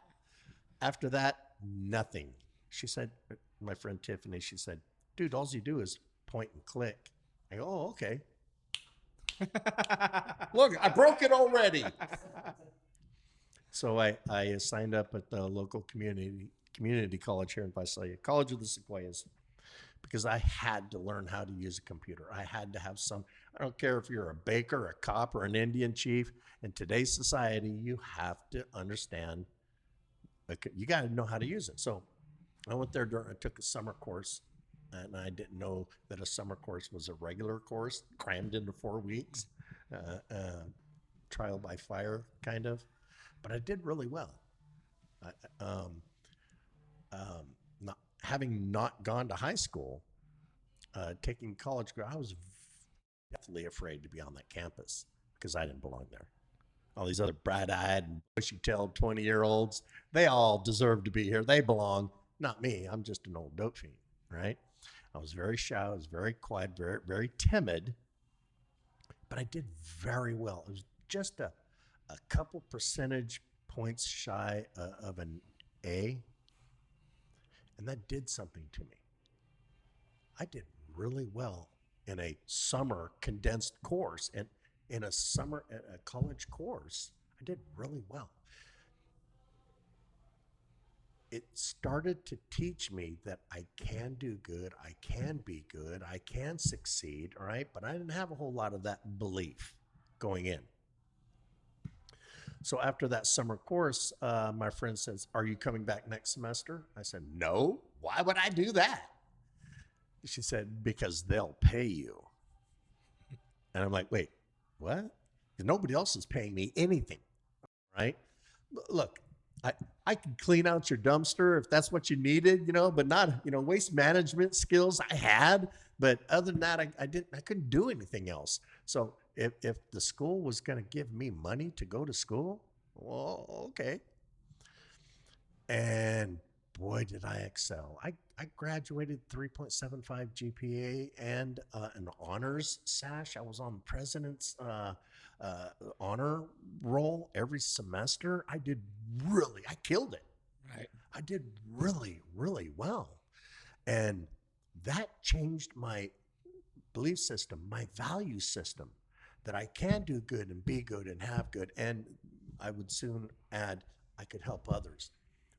After that, nothing. She said, my friend Tiffany, she said, dude, all you do is point and click. I go, oh, okay. Look, I broke it already. So I signed up at the local community college here in Visalia, College of the Sequoias, because I had to learn how to use a computer. I had to have I don't care if you're a baker, a cop, or an Indian chief. In today's society, you have to understand, you got to know how to use it. So I went there, I took a summer course, and I didn't know that a summer course was a regular course crammed into 4 weeks, trial by fire kind of. But I did really well. Having not gone to high school, taking college, I was definitely afraid to be on that campus because I didn't belong there. All these other bright-eyed and bushy-tailed 20-year-olds, they all deserve to be here. They belong. Not me. I'm just an old dope fiend, right? I was very shy. I was very quiet, very, very timid. But I did very well. It was just a couple percentage points shy of an A. And that did something to me. I did really well in a summer condensed course. And in a college course, I did really well. it started to teach me that I can do good, I can be good, I can succeed, all right? But I didn't have a whole lot of that belief going in. So after that summer course, my friend says, "Are you coming back next semester?" I said, "No. Why would I do that?" She said, "Because they'll pay you." And I'm like, "Wait, what?" Nobody else is paying me anything, right? Look, I could clean out your dumpster if that's what you needed, but not, waste management skills I had. But other than that, I couldn't do anything else. So if the school was going to give me money to go to school, well, okay. And boy, did I excel. I graduated 3.75 GPA and an honors sash. I was on the president's honor roll every semester. I killed it. Right. I did really, really well. And that changed my belief system, my value system, that I can do good and be good and have good. And I would soon add, I could help others.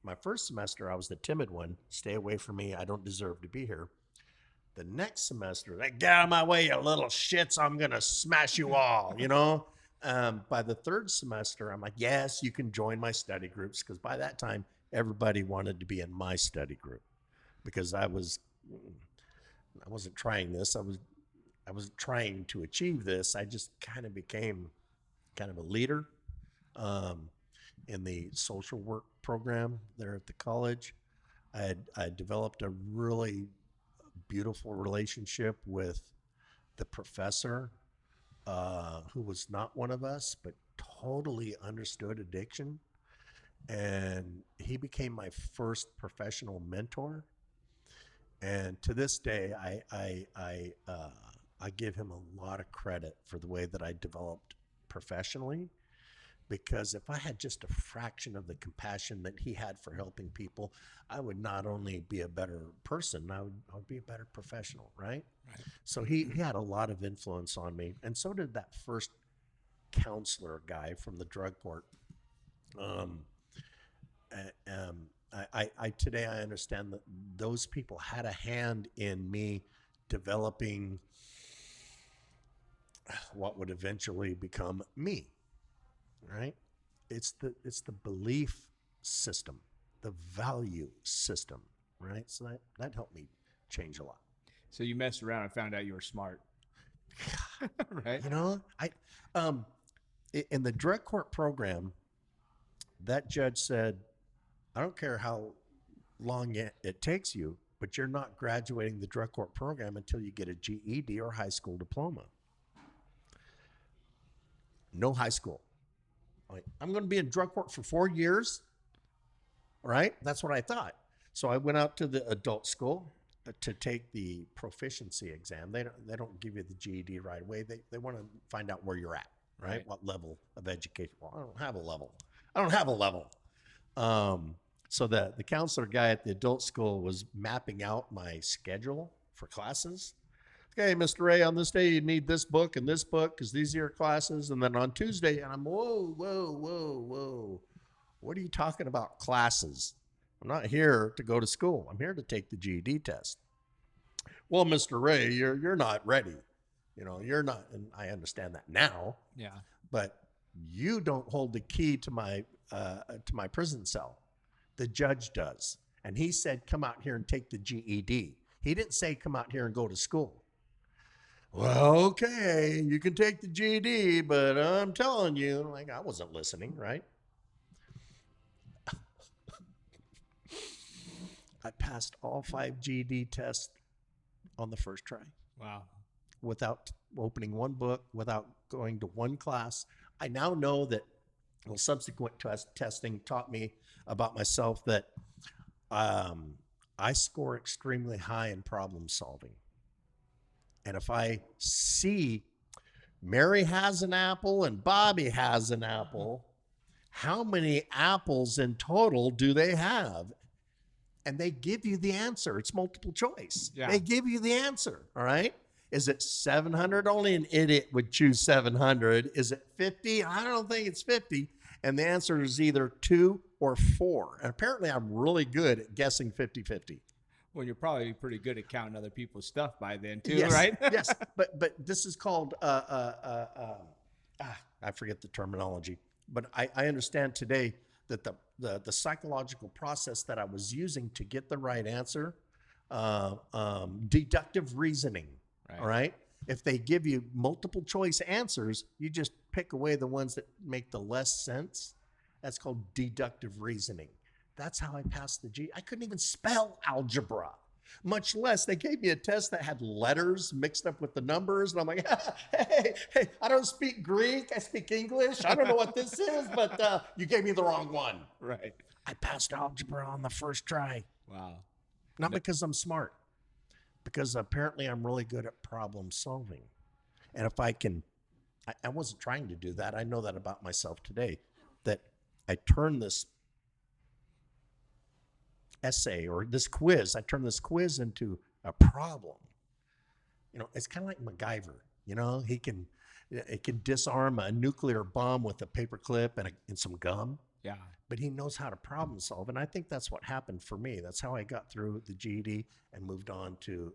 My first semester, I was the timid one. Stay away from me. I don't deserve to be here. The next semester, like, "Get out of my way, you little shits. I'm going to smash you all," By the third semester, I'm like, "Yes, you can join my study groups." Because by that time, everybody wanted to be in my study group because I wasn't trying this. I was trying to achieve this. I just kind of became kind of a leader in the social work program there at the college. I developed a really beautiful relationship with the professor, who was not one of us, but totally understood addiction. And he became my first professional mentor. And to this day, I give him a lot of credit for the way that I developed professionally, because if I had just a fraction of the compassion that he had for helping people, I would not only be a better person, I would be a better professional, right? So he had a lot of influence on me, and so did that first counselor guy from the drug court. Today I understand that those people had a hand in me developing what would eventually become me, right? It's the belief system, the value system, right? So that helped me change a lot. So you messed around and found out you were smart. Right? In the drug court program, that judge said, "I don't care how long it takes you, but you're not graduating the drug court program until you get a GED or high school diploma." No high school. I'm going to be in drug court for 4 years, right? That's what I thought. So I went out to the adult school to take the proficiency exam. They don't give you the GED right away. They want to find out where you're at, right? What level of education. Well, I don't have a level. So the counselor guy at the adult school was mapping out my schedule for classes. "Okay, Mr. A, on this day you need this book and this book because these are your classes. And then on Tuesday," and I'm, whoa. What are you talking about classes? I'm not here to go to school. I'm here to take the GED test. "Well, Mr. Ray, you're not ready. You're not," and I understand that now. Yeah. But you don't hold the key to my prison cell. The judge does. And he said, "Come out here and take the GED." He didn't say, "Come out here and go to school." "Well, okay, you can take the GED, but I'm telling you," like I wasn't listening, right? I passed all 5 GED tests on the first try. Wow. Without opening one book, without going to one class. I now know that, subsequent testing taught me about myself that I score extremely high in problem solving. And if I see Mary has an apple and Bobby has an apple, how many apples in total do they have? And they give you the answer. It's multiple choice. Yeah. They give you the answer, all right? Is it 700? Only an idiot would choose 700. Is it 50? I don't think it's 50. And the answer is either 2 or 4. And apparently I'm really good at guessing 50-50. Well, you're probably pretty good at counting other people's stuff by then too, Yes, right? yes. But this is called, I forget the terminology, but I understand today that the psychological process that I was using to get the right answer, deductive reasoning, Right. all right? If they give you multiple choice answers, you just pick away the ones that make the less sense. That's called deductive reasoning. That's how I passed the I couldn't even spell algebra, much less they gave me a test that had letters mixed up with the numbers. And I'm like, hey, I don't speak Greek. I speak English. I don't know what this is, but you gave me the wrong one. Right. I passed algebra on the first try. Wow. Not because I'm smart, because apparently I'm really good at problem solving. And if I can, I wasn't trying to do that. I know that about myself today, that I turn this essay or this quiz, I turn this quiz into a problem. You know, it's kind of like MacGyver. You know, it can disarm a nuclear bomb with a paper clip and some gum. Yeah. But he knows how to problem solve, and I think that's what happened for me. That's how I got through the GED and moved on to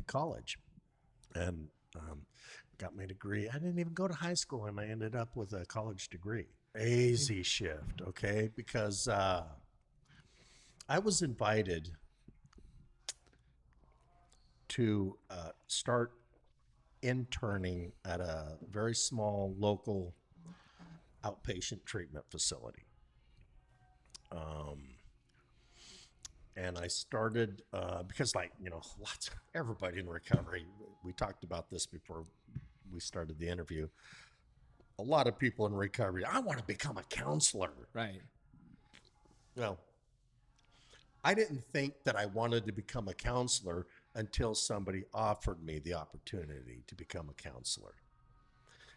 college, and got my degree. I didn't even go to high school, and I ended up with a college degree. Easy shift, okay? Because I was invited to start interning at a very small local outpatient treatment facility. And I started because, like, you know, everybody in recovery, we talked about this before we started the interview. A lot of people in recovery, I want to become a counselor. Right. Well, I didn't think that I wanted to become a counselor until somebody offered me the opportunity to become a counselor.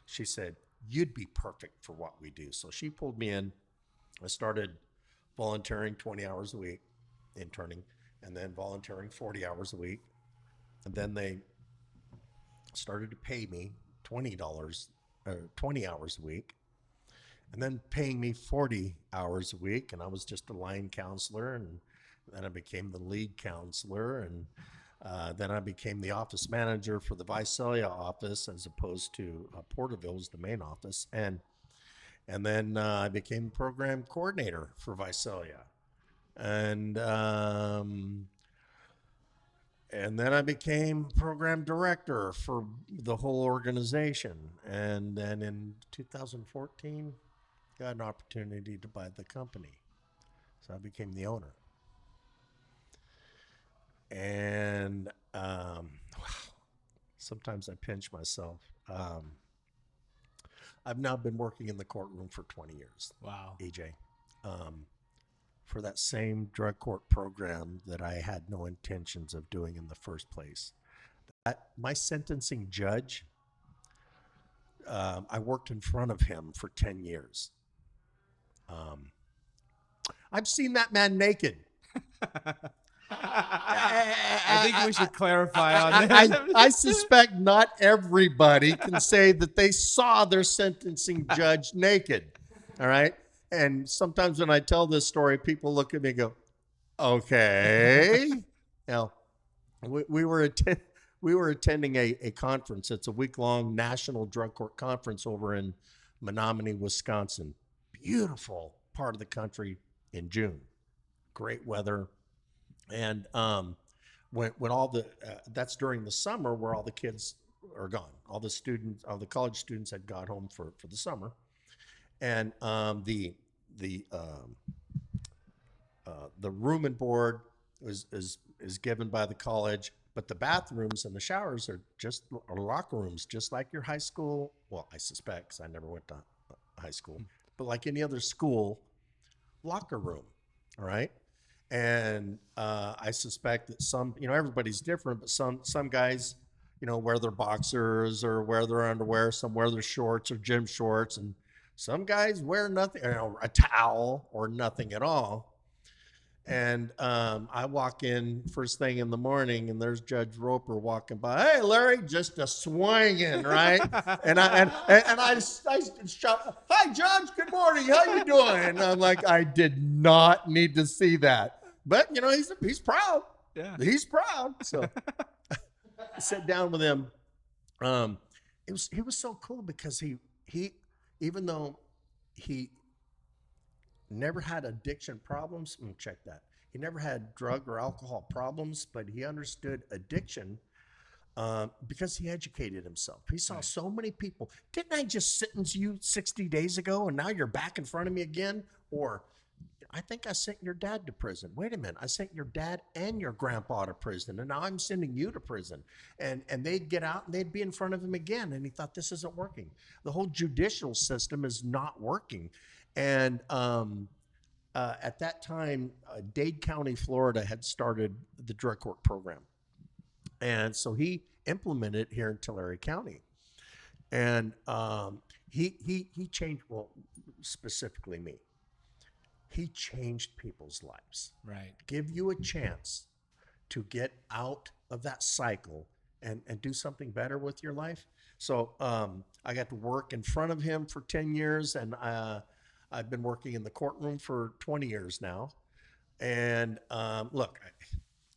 She said, you'd be perfect for what we do. So she pulled me in. I started volunteering 20 hours a week, interning, and then volunteering 40 hours a week. And then they started to pay me $20 20 hours a week, and then paying me 40 hours a week. And I was just a line counselor, and then I became the lead counselor, and then I became the office manager for the Visalia office as opposed to Porterville was the main office. And then I became program coordinator for Visalia. And then I became program director for the whole organization. And then in 2014, got an opportunity to buy the company. So I became the owner. And sometimes I pinch myself. I've now been working in the courtroom for 20 years. Wow. EJ. For that same drug court program that I had no intentions of doing in the first place. My sentencing judge, I worked in front of him for 10 years. I've seen that man naked. I think we should clarify on that. I suspect not everybody can say that they saw their sentencing judge naked. All right. And sometimes when I tell this story, people look at me and go, okay. Now, we were attending a conference. It's a week-long national drug court conference over in Menominee, Wisconsin. Beautiful part of the country in June. Great weather. And when all the that's during the summer where all the kids are gone. All the college students had got home for the summer. And the room and board is given by the college, but the bathrooms and the showers are locker rooms, just like your high school. Well, I suspect, because I never went to high school, but like any other school locker room. All right. And I suspect that some, everybody's different, but some guys, wear their boxers or wear their underwear, some wear their shorts or gym shorts, and some guys wear nothing, a towel or nothing at all. And I walk in first thing in the morning, and there's Judge Roper walking by. Hey, Larry, just a swinging, right? and I shout, "Hi, Judge. Good morning. How you doing?" And I'm like, I did not need to see that, but you know, he's proud. Yeah. He's proud. So I sat down with him. He was so cool because he even though he never had addiction problems. Check that. He never had drug or alcohol problems, but he understood addiction because he educated himself. He saw so many people. Didn't I just sentence you 60 days ago and now you're back in front of me again? Or I think I sent your dad to prison. Wait a minute. I sent your dad and your grandpa to prison, and now I'm sending you to prison. And they'd get out and they'd be in front of him again. And he thought, this isn't working. The whole judicial system is not working. And at that time, Dade County, Florida had started the drug court program. And so he implemented it here in Tulare County. And he changed, well, specifically me. He changed people's lives. Right. Give you a chance to get out of that cycle and do something better with your life. So I got to work in front of him for 10 years, and I've been working in the courtroom for 20 years now. And look,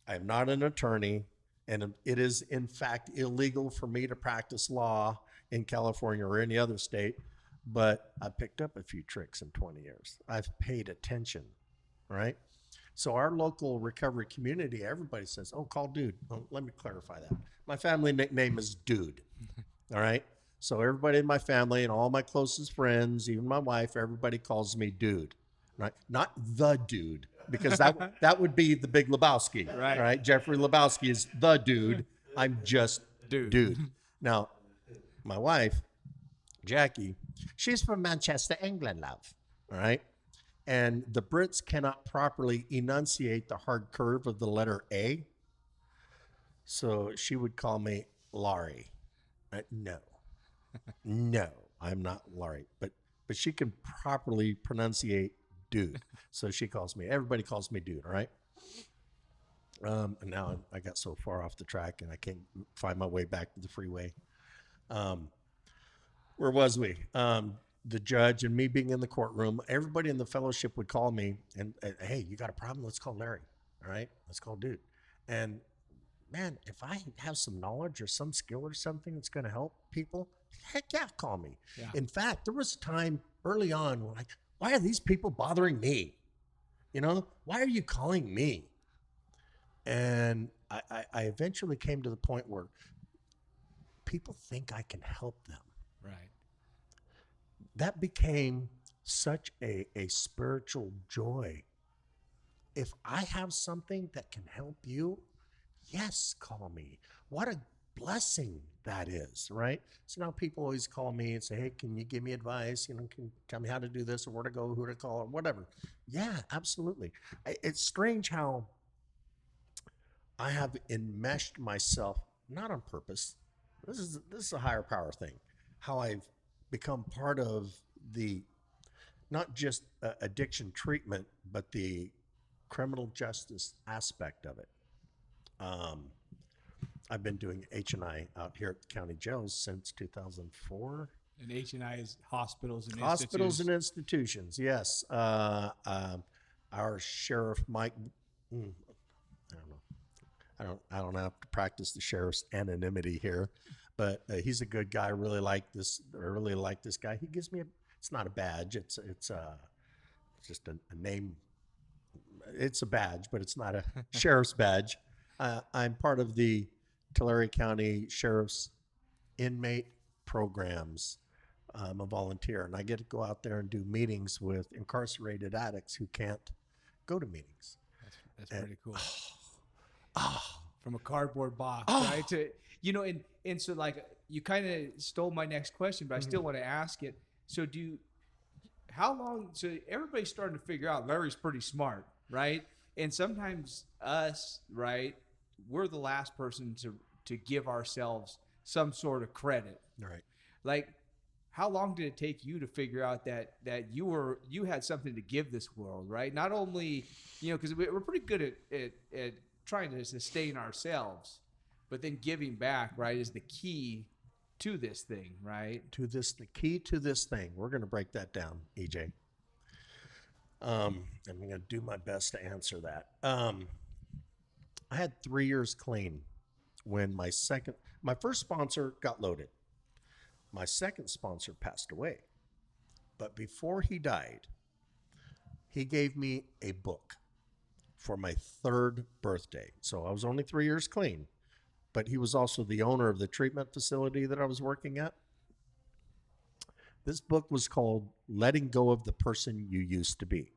I'm not an attorney, and it is, in fact, illegal for me to practice law in California or any other state. But I picked up a few tricks in 20 years. I've paid attention, right? So our local recovery community, everybody says, oh, call Dude. Well, let me clarify that. My family nickname is Dude, all right? So everybody in my family and all my closest friends, even my wife, everybody calls me Dude, right? Not the Dude, because that would be the Big Lebowski, right? Jeffrey Lebowski is the Dude. I'm just Dude. Now, my wife, Jackie, she's from Manchester, England, love. All right. And the Brits cannot properly enunciate the hard curve of the letter A. So she would call me Laurie. No, I'm not Laurie. But she can properly pronunciate Dude. So she calls me, everybody calls me Dude. All right. And now I got so far off the track and I can't find my way back to the freeway. Where was we? The judge and me being in the courtroom, everybody in the fellowship would call me and hey, you got a problem? Let's call Larry. All right, let's call Dude. And man, if I have some knowledge or some skill or something that's going to help people, heck yeah, call me. Yeah. In fact, there was a time early on when why are these people bothering me? You know, why are you calling me? And I eventually came to the point where people think I can help them. Right. That became such a spiritual joy. If I have something that can help you, yes, call me. What a blessing that is, right? So now people always call me and say, hey, can you give me advice? You know, can you tell me how to do this or where to go, who to call, or whatever. Yeah, absolutely. It's strange how I have enmeshed myself, not on purpose. This is a higher power thing. How I've become part of the, not just addiction treatment, but the criminal justice aspect of it. I've been doing H&I out here at the county jails since 2004. And H&I is hospitals and Hospitals and institutions, yes. Our sheriff, Mike, I don't have to practice the sheriff's anonymity here, but he's a good guy. I really like this guy. He gives me it's not a badge. It's just a name. It's a badge, but it's not a sheriff's badge. I'm part of the Tulare County Sheriff's inmate programs. I'm a volunteer, and I get to go out there and do meetings with incarcerated addicts who can't go to meetings. That's pretty cool. From a cardboard box, right? To, you know, and so like you kind of stole my next question, but I still want to ask it. So how long? So everybody's starting to figure out Larry's pretty smart, right? And sometimes us, right, we're the last person to give ourselves some sort of credit, Right? Like, how long did it take you to figure out that you had something to give this world, right? Not only, because we're pretty good at trying to sustain ourselves, but then giving back, right, is the key to this thing, right? The key to this thing. We're going to break that down, EJ. And I'm going to do my best to answer that. I had 3 years clean when my first sponsor got loaded. My second sponsor passed away. But before he died, he gave me a book for my 3rd birthday. So I was only 3 years clean, but he was also the owner of the treatment facility that I was working at. This book was called Letting Go of the Person You Used to Be.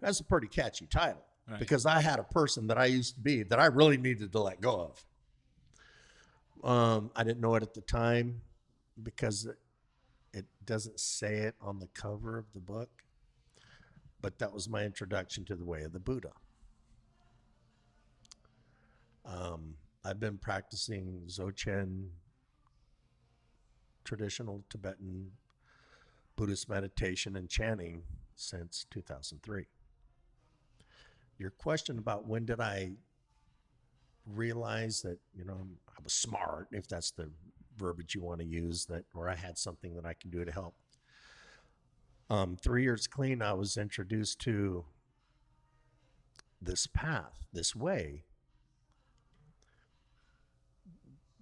That's a pretty catchy title, right? Because I had a person that I used to be that I really needed to let go of. I didn't know it at the time because it doesn't say it on the cover of the book, but that was my introduction to the way of the Buddha. I've been practicing Dzogchen, traditional Tibetan Buddhist meditation and chanting since 2003. Your question about when did I realize that, I was smart, if that's the verbiage you want to use, or I had something that I can do to help. 3 years clean, I was introduced to this path, this way,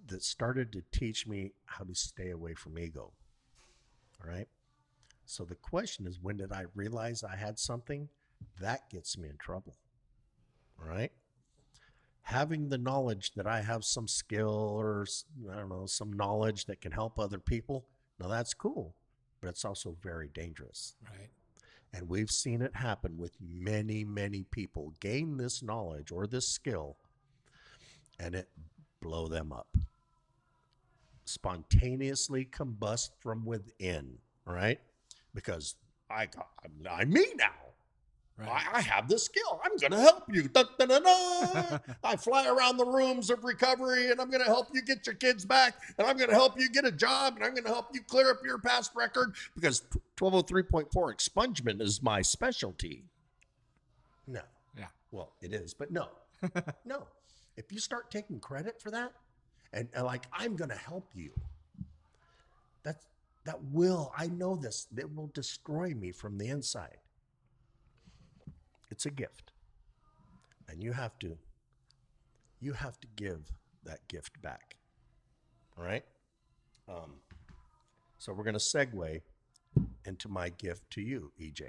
that started to teach me how to stay away from ego. All right. So the question is, when did I realize I had something? That gets me in trouble. All right. Having the knowledge that I have some skill or, some knowledge that can help other people. Now that's cool, but it's also very dangerous. Right. And we've seen it happen with many, many people gain this knowledge or this skill and it blow them up. Spontaneously combust from within, right? Because I'm me now. Right. I have this skill. I'm going to help you. Da, da, da, da. I fly around the rooms of recovery, and I'm going to help you get your kids back, and I'm going to help you get a job, and I'm going to help you clear up your past record, because 1203.4 expungement is my specialty. No. Yeah. Well, it is, but no. No. If you start taking credit for that, and like, I'm going to help you, I know this, that will destroy me from the inside. It's a gift. And you have to give that gift back. All right? So we're going to segue into my gift to you, EJ.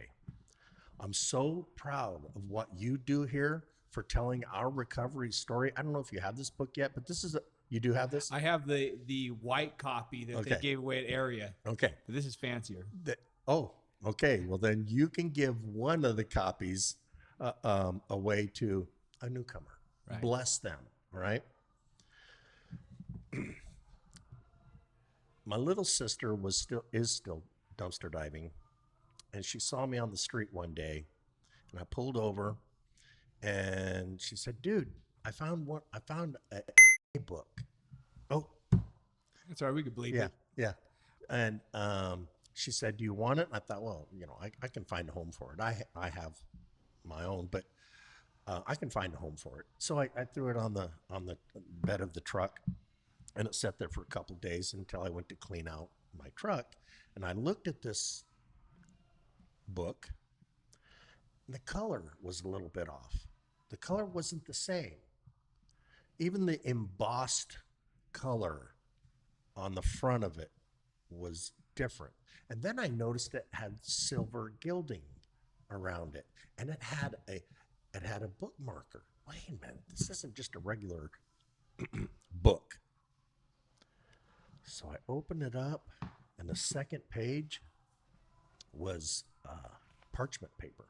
I'm so proud of what you do here for telling our recovery story. I don't know if you have this book yet, but you do have this? I have the white copy that they gave away at Area. Okay. But this is fancier. Okay. Well, then you can give one of the copies away to a newcomer. Right. Bless them. All right. My little sister is still dumpster diving, and she saw me on the street one day, and I pulled over, and she said, "Dude, I found a book." Oh, that's all right. We could bleep it. Yeah. And she said, "Do you want it?" And I thought, well, I can find a home for it. I have my own, but I can find a home for it. So I threw it on the bed of the truck, and it sat there for a couple of days until I went to clean out my truck. And I looked at this book, and the color was a little bit off. The color wasn't the same. Even the embossed color on the front of it was different. And then I noticed it had silver gilding around it, and it had a bookmarker. Wait a minute, this isn't just a regular book. So I opened it up, and the second page was parchment paper.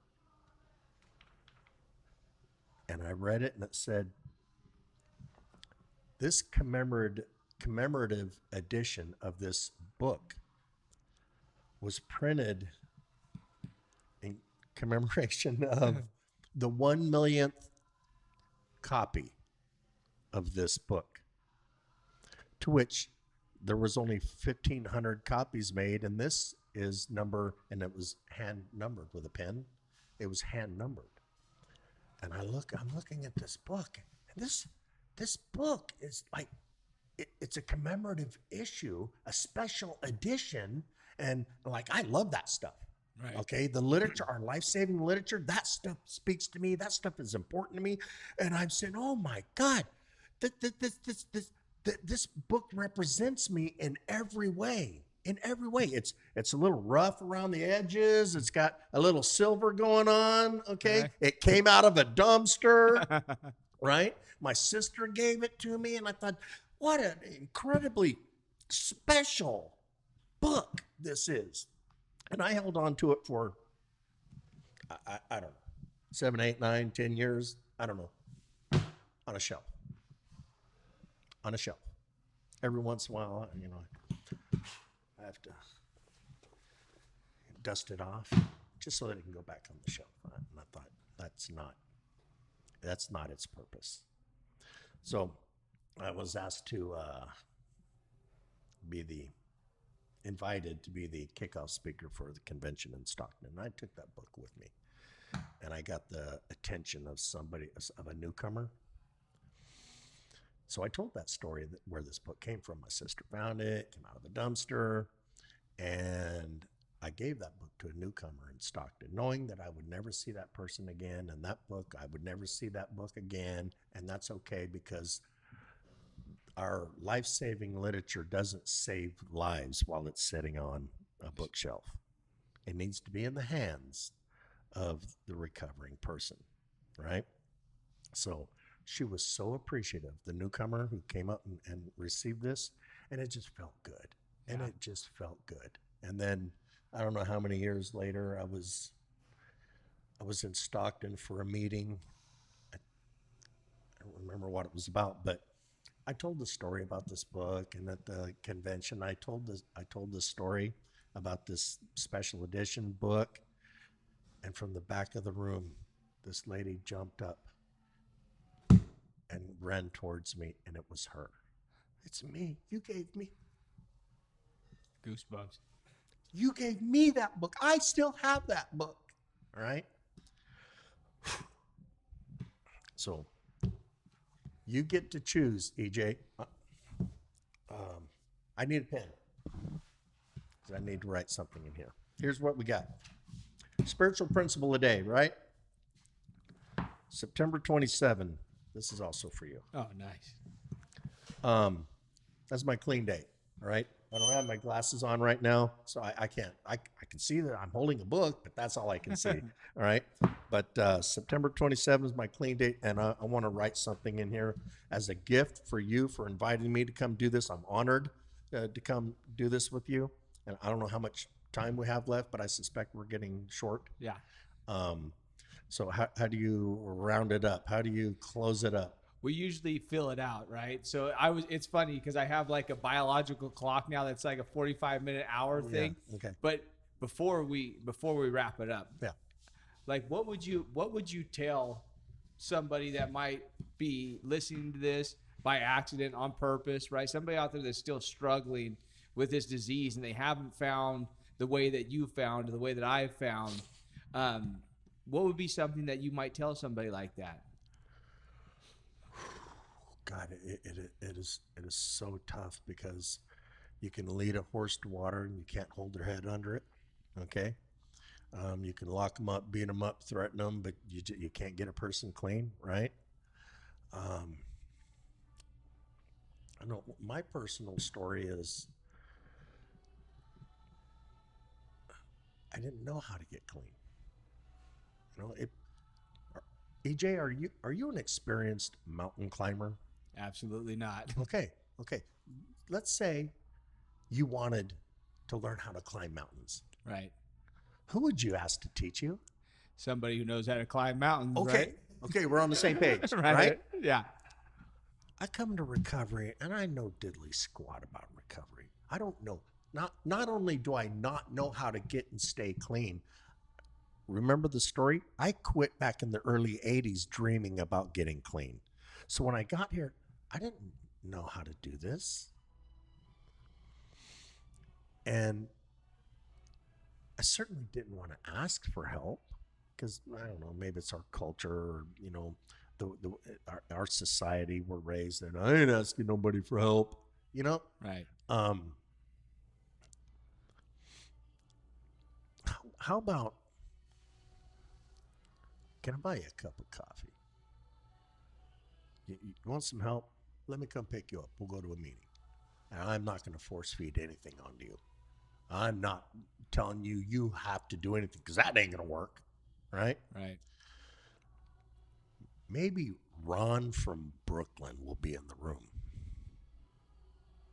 And I read it, and it said, "This commemorative edition of this book was printed in commemoration of the 1 millionth copy of this book," to which there was only 1,500 copies made, and this is and it was hand numbered with a pen. It was hand numbered. And I'm looking at this book, and this book is like, it's a commemorative issue, a special edition, and like, I love that stuff. Right. Okay, the literature, our life-saving literature, that stuff speaks to me. That stuff is important to me. And I'm saying, oh my God, this book represents me in every way. In every way. It's a little rough around the edges. It's got a little silver going on. Okay, Okay. It came out of a dumpster, right? My sister gave it to me, and I thought, what an incredibly special book this is. And I held on to it for, I don't know, 7, 8, 9, 10 years. I don't know. On a shelf. On a shelf. Every once in a while, I have to dust it off just so that it can go back on the shelf. And I thought, that's not its purpose. So I was asked to invited to be the kickoff speaker for the convention in Stockton. And I took that book with me, and I got the attention of a newcomer. So I told that story where this book came from. My sister found it, came out of a dumpster, and I gave that book to a newcomer in Stockton, knowing that I would never see that person again, and that book, I would never see that book again, and that's okay, because our life-saving literature doesn't save lives while it's sitting on a bookshelf. It needs to be in the hands of the recovering person, right? So she was so appreciative, the newcomer who came up and received this, and it just felt good. And it just felt good. And then I don't know how many years later, I was in Stockton for a meeting. I don't remember what it was about, but I told the story about this book, and at the convention, I told the story about this special edition book, and from the back of the room, this lady jumped up and ran towards me, and it was her. It's me. You gave me Goosebumps. You gave me that book. I still have that book. All right. So you get to choose, EJ. I need a pen because I need to write something in here. Here's what we got. Spiritual principle a day, right? September 27. This is also for you. Oh, nice. That's my clean date. All right. I don't have my glasses on right now, so I can't. I can see that I'm holding a book, but that's all I can see. All right. But September 27th is my clean date, and I want to write something in here as a gift for you for inviting me to come do this. I'm honored to come do this with you, and I don't know how much time we have left, but I suspect we're getting short. Yeah. So how do you round it up? How do you close it up? We usually fill it out, right? So it's funny because I have like a biological clock now that's like a 45-minute hour thing. Yeah, okay. But before we wrap it up, Yeah. like what would you tell somebody that might be listening to this by accident, on purpose, right? Somebody out there that's still struggling with this disease and they haven't found the way that you found, the way that I've found. What would be something that you might tell somebody like that? God, it is so tough because you can lead a horse to water and you can't hold their head under it. Okay, you can lock them up, beat them up, threaten them, but you can't get a person clean, right? I know my personal story is I didn't know how to get clean. EJ, are you an experienced mountain climber? Absolutely not. Okay. Let's say you wanted to learn how to climb mountains. Right. Who would you ask to teach you? Somebody who knows how to climb mountains. Okay. Right? Okay, we're on the same page, right? Yeah. I come to recovery and I know diddly squat about recovery. I don't know. Not only do I not know how to get and stay clean. Remember the story? I quit back in the early 80s dreaming about getting clean. So when I got here, I didn't know how to do this. And I certainly didn't want to ask for help because I don't know, maybe it's our culture, or, our society. We're raised that I ain't asking nobody for help, Right. Um, how about, can I buy you a cup of coffee? You want some help? Let me come pick you up. We'll go to a meeting. And I'm not going to force feed anything onto you. I'm not telling you have to do anything, because that ain't going to work, right? Right. Maybe Ron from Brooklyn will be in the room.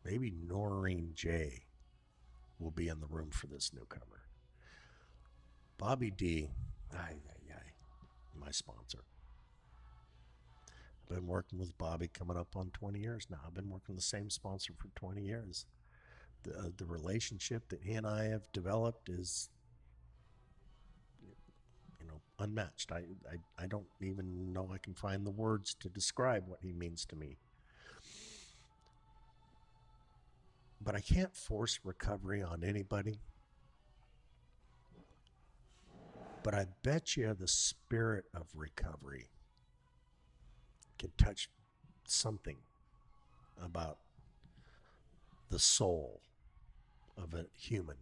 Maybe Noreen J will be in the room for this newcomer. Bobby D, my sponsor. I've been working with Bobby coming up on 20 years now. I've been working with the same sponsor for 20 years. The relationship that he and I have developed is, unmatched. I don't even know I can find the words to describe what he means to me. But I can't force recovery on anybody. But I bet you the spirit of recovery can touch something about the soul of a human.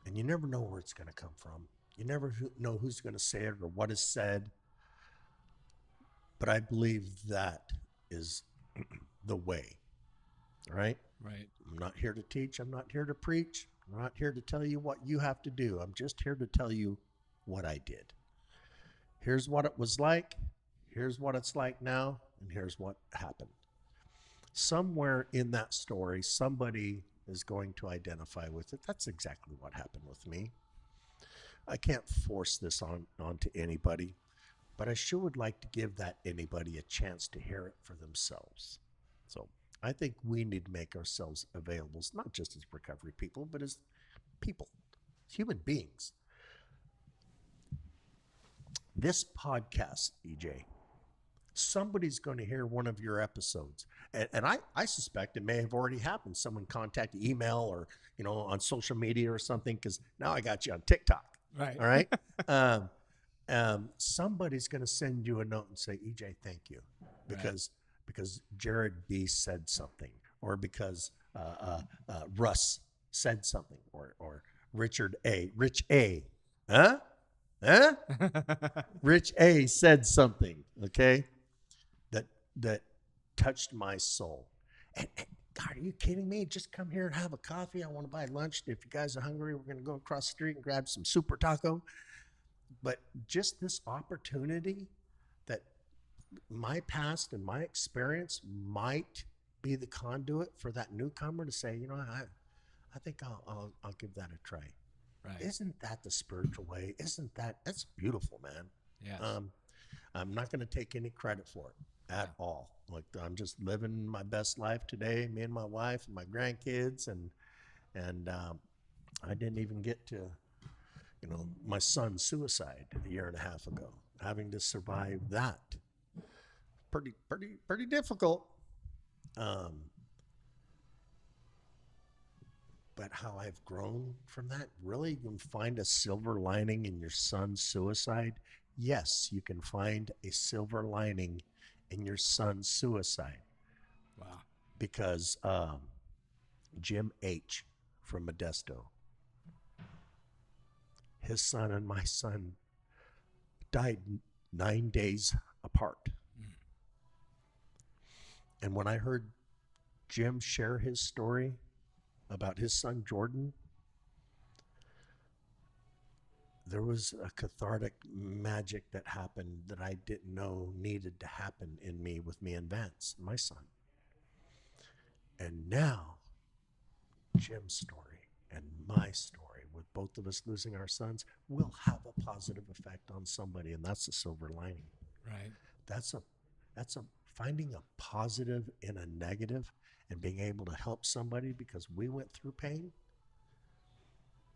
And you never know where it's going to come from. You never know who's going to say it or what is said. But I believe that is the way, right? Right. I'm not here to teach. I'm not here to preach. I'm not here to tell you what you have to do. I'm just here to tell you what I did. Here's what it was like. Here's what it's like now. And here's what happened. Somewhere in that story, somebody is going to identify with it. That's exactly what happened with me. I can't force this onto anybody, but I sure would like to give that anybody a chance to hear it for themselves. So I think we need to make ourselves available, not just as recovery people, but as people, human beings. This podcast, EJ, somebody's going to hear one of your episodes. And I suspect it may have already happened. Someone contacted email or, on social media or something, because now I got you on TikTok. Right. All right. Somebody's going to send you a note and say, EJ, thank you. Because Jared B said something, or because Russ said something, or Rich A. Huh? Rich A said something, okay, that touched my soul. And God, are you kidding me? Just come here and have a coffee. I want to buy lunch. If you guys are hungry, we're going to go across the street and grab some super taco. But just this opportunity that my past and my experience might be the conduit for that newcomer to say, I think I'll give that a try. Right. Isn't that the spiritual way? That's beautiful, man. Yes. I'm not going to take any credit for it at all. Like, I'm just living my best life today, me and my wife and my grandkids, and I didn't even get to, my son's suicide a year and a half ago. Having to survive that, pretty difficult. But how I've grown from that, really, you can find a silver lining in your son's suicide. Yes, you can find a silver lining in your son's suicide. Wow. Because Jim H. from Modesto, his son and my son died 9 days apart. And when I heard Jim share his story about his son Jordan, there was a cathartic magic that happened that I didn't know needed to happen in me with me and Vance, my son. And now Jim's story and my story, with both of us losing our sons, will have a positive effect on somebody, and that's the silver lining. Right. That's a finding a positive in a negative and being able to help somebody because we went through pain.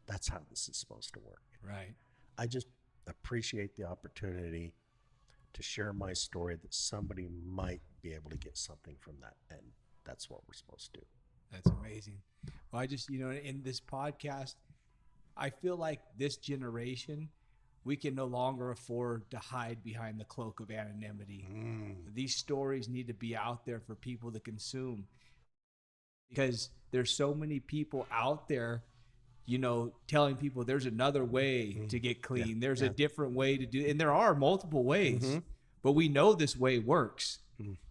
That's how this is supposed to work. Right. I just appreciate the opportunity to share my story, that somebody might be able to get something from that, and that's what we're supposed to do. That's amazing. Well, I just, in this podcast, I feel like this generation, we can no longer afford to hide behind the cloak of anonymity. These stories need to be out there for people to consume, because there's so many people out there, telling people there's another way to get clean. There's a different way to do, and there are multiple ways, but we know this way works.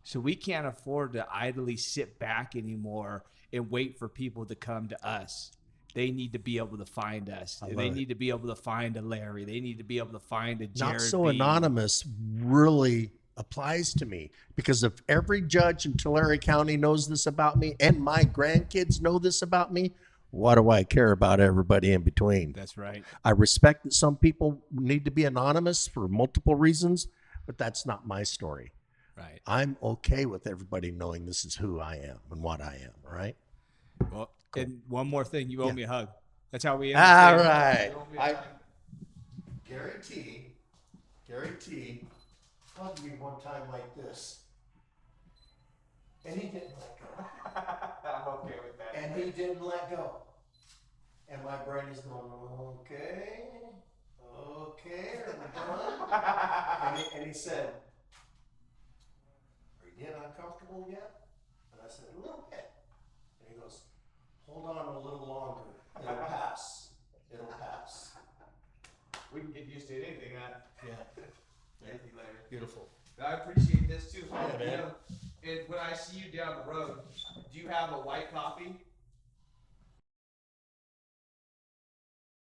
So we can't afford to idly sit back anymore and wait for people to come to us. They need to be able to find us. They need to be able to find a Larry. They need to be able to find a Jared. Not so B. anonymous really applies to me, because if every judge in Tulare County knows this about me and my grandkids know this about me, what do I care about everybody in between? That's right. I respect that some people need to be anonymous for multiple reasons, but that's not my story. Right. I'm okay with everybody knowing this is who I am and what I am, right? Well, and one more thing, you owe me a hug. That's how we end. All right. I guarantee, hugged me one time like this. And he didn't let go. I'm okay with that. And he didn't let go. And my brain is going, okay, are we done? and he said, are you getting uncomfortable yet? And I said, a little bit. And he goes, hold on a little longer. It'll pass. It'll pass. We can get used to anything, man. Yeah. Thank you, Larry. Beautiful. I appreciate this too. Yeah, man. And when I see you down the road, do you have a white coffee